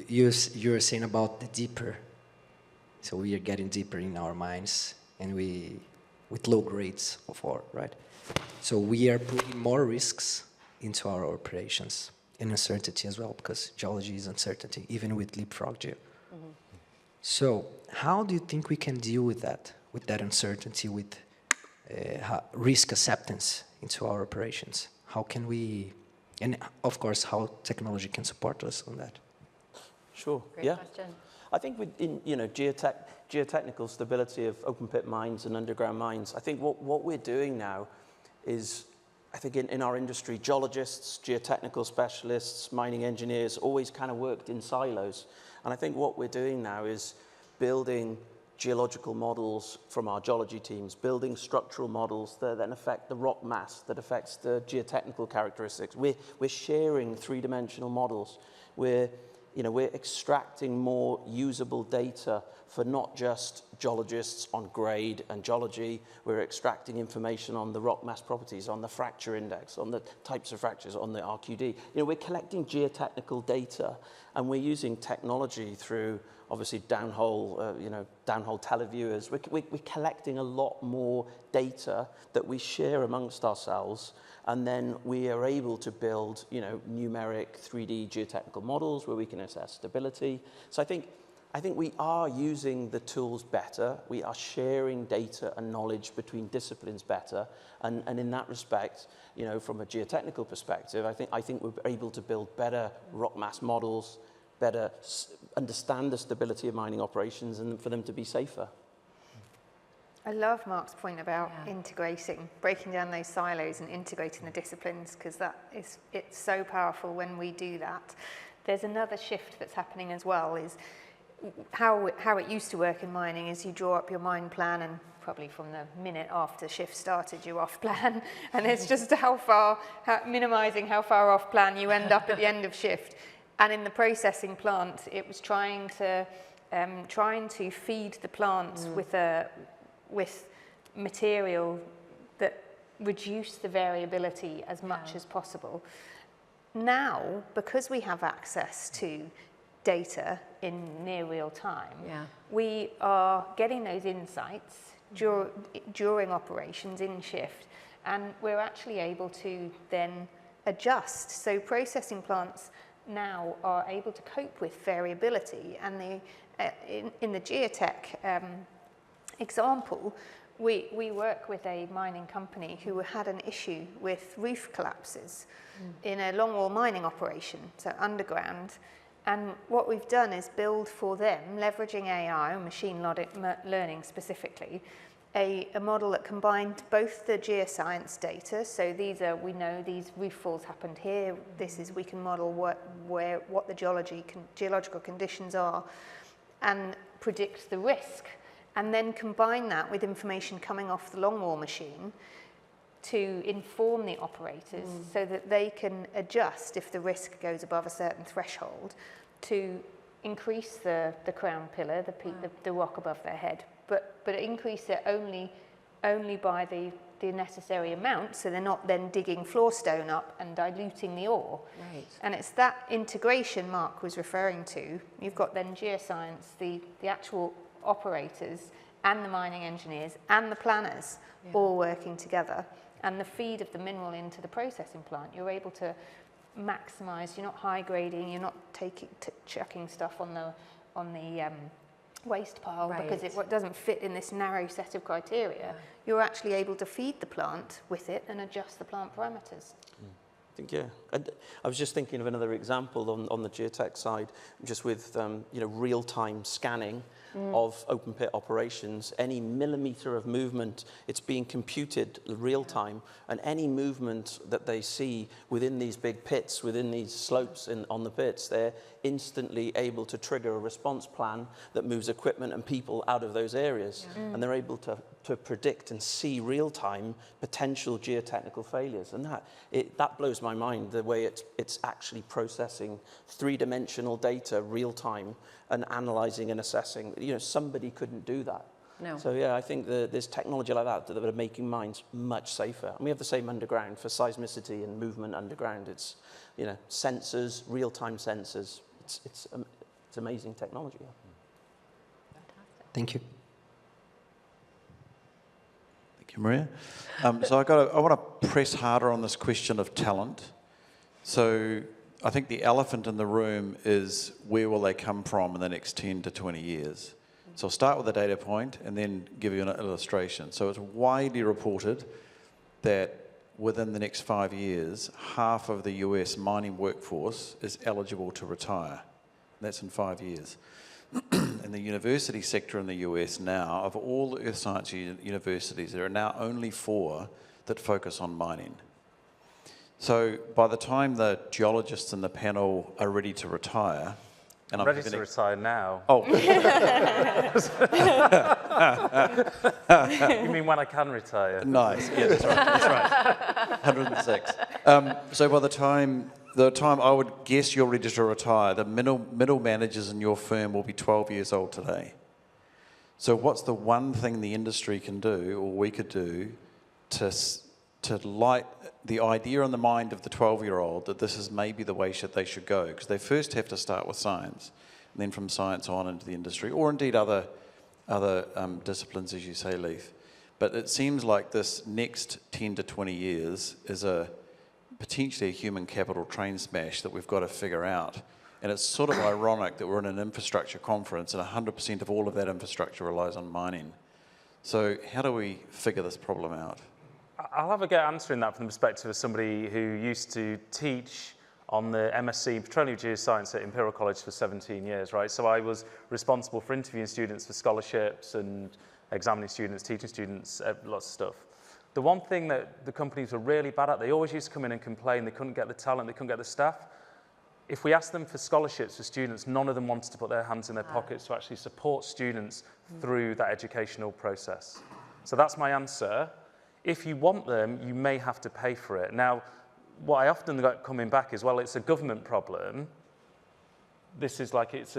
you're saying about the deeper, so we are getting deeper in our mines, and with low grades of ore, right? So we are putting more risks into our operations and uncertainty as well, because geology is uncertainty, even with leapfrog geo. Mm-hmm. So how do you think we can deal with that uncertainty, with risk acceptance into our operations? How can we, and of course, how technology can support us on that? Sure. Great question. I think within, you know, geotechnical stability of open pit mines and underground mines, I think what we're doing now is, I think in our industry, geologists, geotechnical specialists, mining engineers always kind of worked in silos. And I think what we're doing now is building geological models from our geology teams, building structural models that then affect the rock mass, that affects the geotechnical characteristics. We're sharing three-dimensional models. We're extracting more usable data for not just geologists on grade and geology. We're extracting information on the rock mass properties, on the fracture index, on the types of fractures, on the RQD. You know, we're collecting geotechnical data, and we're using technology through, obviously, downhole televiewers. We're collecting a lot more data that we share amongst ourselves, and then we are able to build, you know, numeric 3D geotechnical models where we can assess stability. So I think we are using the tools better. We are sharing data and knowledge between disciplines better. And in that respect, you know, from a geotechnical perspective, I think we're able to build better rock mass models, better understand the stability of mining operations, and for them to be safer. I love Mark's point about integrating, breaking down those silos and integrating the disciplines, because it's so powerful when we do that. There's another shift that's happening as well, is how it used to work in mining is you draw up your mine plan, and probably from the minute after shift started, you're off plan. And it's just minimizing how far off plan you end up at the end of shift. And in the processing plant, it was trying to feed the plant with material that reduced the variability as much as possible. Now, because we have access to data in near real time, we are getting those insights during operations in shift, And we're actually able to then adjust. So processing plants now are able to cope with variability. And in the geotech example, we work with a mining company who had an issue with roof collapses in a longwall mining operation, so underground. And what we've done is build for them, leveraging AI, or machine learning specifically, a model that combined both the geoscience data, so we know these roof falls happened here, we can model what the geological conditions are and predict the risk, and then combine that with information coming off the longwall machine to inform the operators so that they can adjust if the risk goes above a certain threshold to increase the crown pillar, the rock above their head, but increase it only by the necessary amount, so they're not then digging floor stone up and diluting the ore. Right. And it's that integration Mark was referring to. You've got then geoscience, the actual operators and the mining engineers and the planners all working together, and the feed of the mineral into the processing plant. You're able to maximize, you're not high grading, you're not chucking stuff on the waste pile because it doesn't fit in this narrow set of criteria. You're actually able to feed the plant with it and adjust the plant parameters. I think, yeah. I was just thinking of another example on the geotech side, just with real-time scanning of open pit operations. Any millimeter of movement, it's being computed real time, and any movement that they see within these big pits, within these slopes on the pits, they're instantly able to trigger a response plan that moves equipment and people out of those areas. And they're able to predict and see real time potential geotechnical failures. And that blows my mind, the way it's actually processing three-dimensional data real time and analyzing and assessing. Somebody couldn't do that. No. So yeah, I think there's technology like that are making mines much safer. And we have the same underground for seismicity and movement underground. It's sensors, real-time sensors. It's amazing technology. Fantastic. Thank you. Thank you, Maria. So I want to press harder on this question of talent. So I think the elephant in the room is, where will they come from in the next 10 to 20 years? So I'll start with a data point and then give you an illustration. So it's widely reported that within the next 5 years, half of the US mining workforce is eligible to retire. That's in 5 years. In the university sector in the US now, of all the earth science universities, there are now only 4 that focus on mining. So by the time the geologists in the panel are ready to retire, and I'm ready to retire now. Oh. You mean when I can retire? Nice. Yeah, that's right. 106. So by the time I would guess you're ready to retire, the middle managers in your firm will be 12 years old today. So what's the one thing the industry can do, or we could do, to light the idea in the mind of the 12-year-old that this is maybe the way they should go? Because they first have to start with science, and then from science on into the industry, or indeed other disciplines, as you say, Leif. But it seems like this next 10 to 20 years is potentially a human capital train smash that we've got to figure out. And it's sort of ironic that we're in an infrastructure conference and 100% of all of that infrastructure relies on mining. So how do we figure this problem out? I'll have a go at answering that from the perspective of somebody who used to teach on the MSc in Petroleum Geoscience at Imperial College for 17 years, right? So I was responsible for interviewing students for scholarships and examining students, teaching students, lots of stuff. The one thing that the companies were really bad at, they always used to come in and complain they couldn't get the talent, they couldn't get the staff. If we asked them for scholarships for students, none of them wanted to put their hands in their pockets to actually support students through that educational process. So that's my answer. If you want them, you may have to pay for it. Now, what I often got coming back is, well, it's a government problem. This is like, it's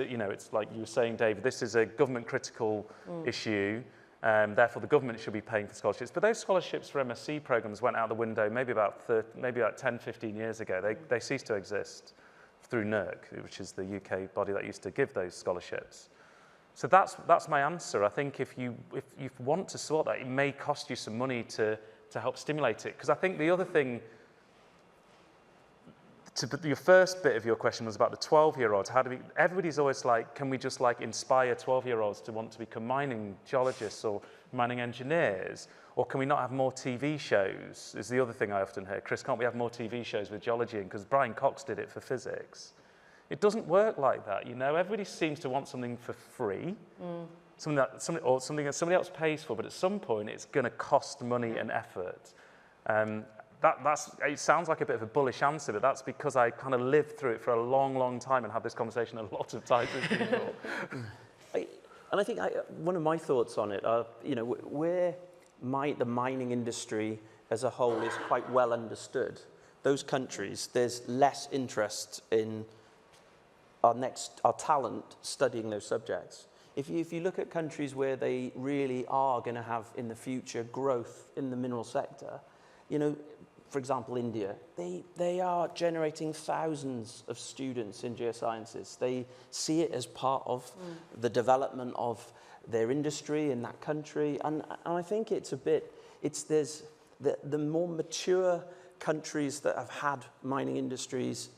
like you were saying, David, this is a government critical issue. Therefore, the government should be paying for scholarships. But those scholarships for MSc programs went out the window maybe about 10, 15 years ago. They ceased to exist through NERC, which is the UK body that used to give those scholarships. So that's my answer. I think if you want to sort that, it may cost you some money to to help stimulate it. Because I think the other thing, your first bit of your question was about the 12-year-olds. Everybody's always like, can we just like inspire 12-year-olds to want to become mining geologists or mining engineers? Or can we not have more TV shows, is the other thing I often hear. Chris, can't we have more TV shows with geology in? Because Brian Cox did it for physics. It doesn't work like that, you know? Everybody seems to want something for free, something that somebody else pays for, but at some point it's going to cost money and effort. It sounds like a bit of a bullish answer, but that's because I kind of lived through it for a long, long time and had this conversation a lot of times with people. And I think one of my thoughts on it are, you know, where the mining industry as a whole is quite well understood. Those countries, there's less interest in our talent studying those subjects. If you look at countries where they really are going to have in the future growth in the mineral sector, you know, for example, India, they are generating thousands of students in geosciences. They see it as part of the development of their industry in that country. And I think there's the more mature countries that have had mining industries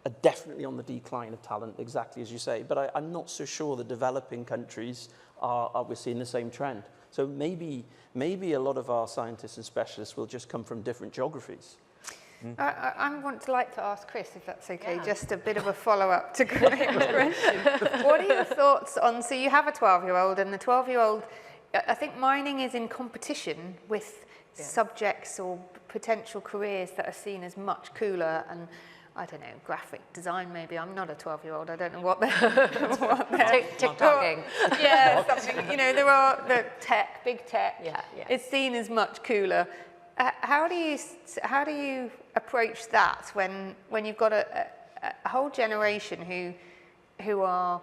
are definitely on the decline of talent, exactly as you say. But I'm not so sure the developing countries we're seeing the same trend. So maybe a lot of our scientists and specialists will just come from different geographies. I want to ask Chris, if that's okay, just a bit of a follow-up to Graham's question. What are your thoughts on, so you have a 12-year-old, and the 12-year-old, I think mining is in competition with subjects or potential careers that are seen as much cooler, and I don't know, graphic design maybe. I'm not a 12-year-old. I don't know what they're TikToking. Yeah, something. You know, there are the tech, big tech. Yeah. It's seen as much cooler. How do you approach that when you've got a whole generation who are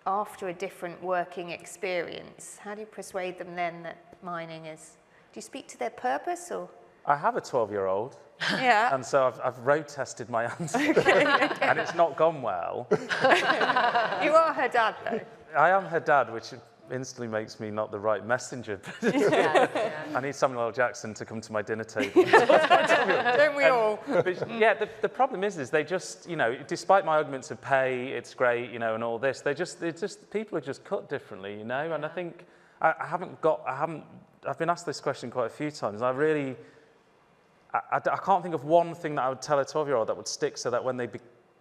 after a different working experience? How do you persuade them then that mining is? Do you speak to their purpose or? I have a 12-year-old. Yeah. And so I've road tested my answer, and it's not gone well. You are her dad, though. I am her dad, which instantly makes me not the right messenger. I need Samuel L. Jackson to come to my dinner table. Don't we all? But yeah, the problem is they just, you know, despite my arguments of pay, it's great, you know, and all this, people are just cut differently, you know. And I think I've been asked this question quite a few times. I can't think of one thing that I would tell a 12-year-old that would stick so that when they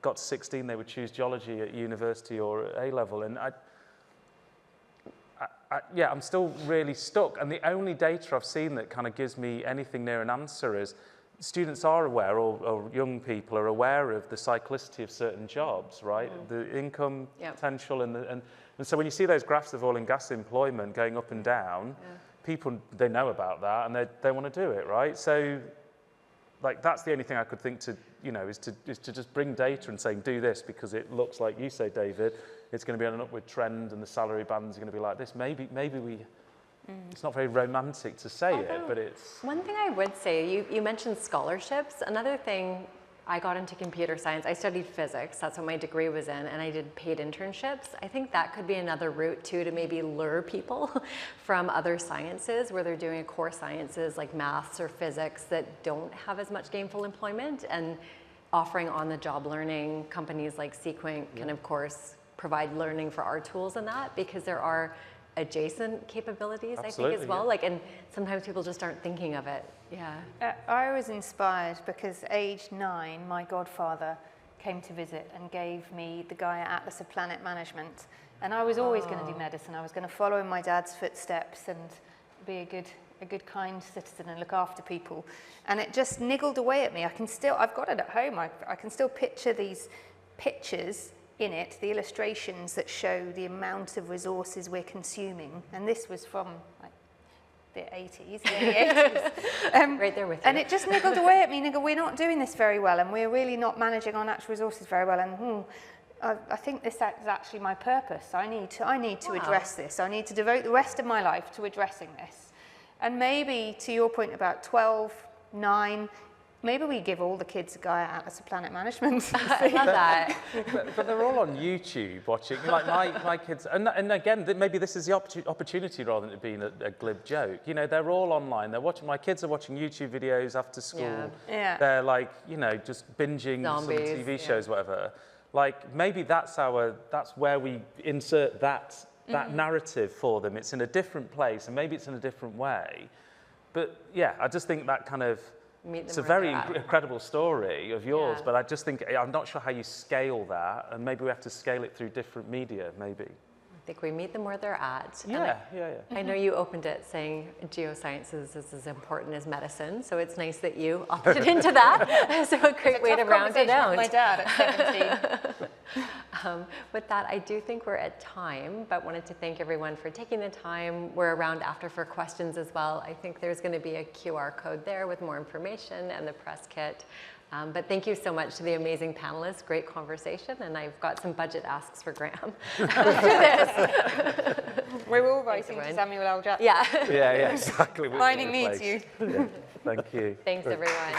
got to 16, they would choose geology at university or at A-level. And I'm still really stuck. And the only data I've seen that kind of gives me anything near an answer is students are aware, or young people are aware of the cyclicity of certain jobs, right? The income potential. And so when you see those graphs of oil and gas employment going up and down, people, they know about that and they want to do it, right? So, like, that's the only thing I could think to, you know, is to just bring data and saying, do this because it looks like you say, David, it's going to be on an upward trend and the salary bands are going to be like this. Maybe we, it's not very romantic to say it, but it's... One thing I would say, you mentioned scholarships. Another thing, I got into computer science. I studied physics. That's what my degree was in, and I did paid internships. I think that could be another route too to maybe lure people from other sciences where they're doing core sciences like maths or physics that don't have as much gainful employment, and offering on-the-job learning. Companies like Sequent can, of course, provide learning for our tools in that, because there are adjacent capabilities, Absolutely, I think, as well. Like, and sometimes people just aren't thinking of it. Yeah. I was inspired because age 9, my godfather came to visit and gave me the Gaia Atlas of Planet Management. And I was always going to do medicine. I was going to follow in my dad's footsteps and be a good kind citizen and look after people. And it just niggled away at me. I've got it at home. I can still picture these pictures in it, the illustrations that show the amount of resources we're consuming. And this was from like the 80s, early 80s. Right there with you. And it just niggled away at me. We're not doing this very well, and we're really not managing our natural resources very well. And I think this is actually my purpose. I need to address this. I need to devote the rest of my life to addressing this. And maybe to your point about 12, 9, Maybe we give all the kids a go at Atlas of Planet Management. I love that. But they're all on YouTube watching, like my kids, and again, maybe this is the opportunity rather than it being a glib joke. You know, they're all online. They're watching. My kids are watching YouTube videos after school. Yeah. They're like, you know, just binging some TV shows, whatever. Like maybe that's where we insert that narrative for them. It's in a different place, and maybe it's in a different way. But yeah, I just think that kind of. It's a very incredible story of yours, but I just think, I'm not sure how you scale that, and maybe we have to scale it through different media, maybe. I think we meet them where they're at. Yeah. I know you opened it saying geosciences is as important as medicine, so it's nice that you opted into that. So a great way to round it out. My dad at 17. With that, I do think we're at time, but wanted to thank everyone for taking the time. We're around after for questions as well. I think there's going to be a QR code there with more information and the press kit. But thank you so much to the amazing panelists. Great conversation, and I've got some budget asks for Graham after this. We're all racing to Samuel L. Jackson. Yeah. Yeah, exactly. Mining needs you. Yeah. Thank you. Thanks, everyone.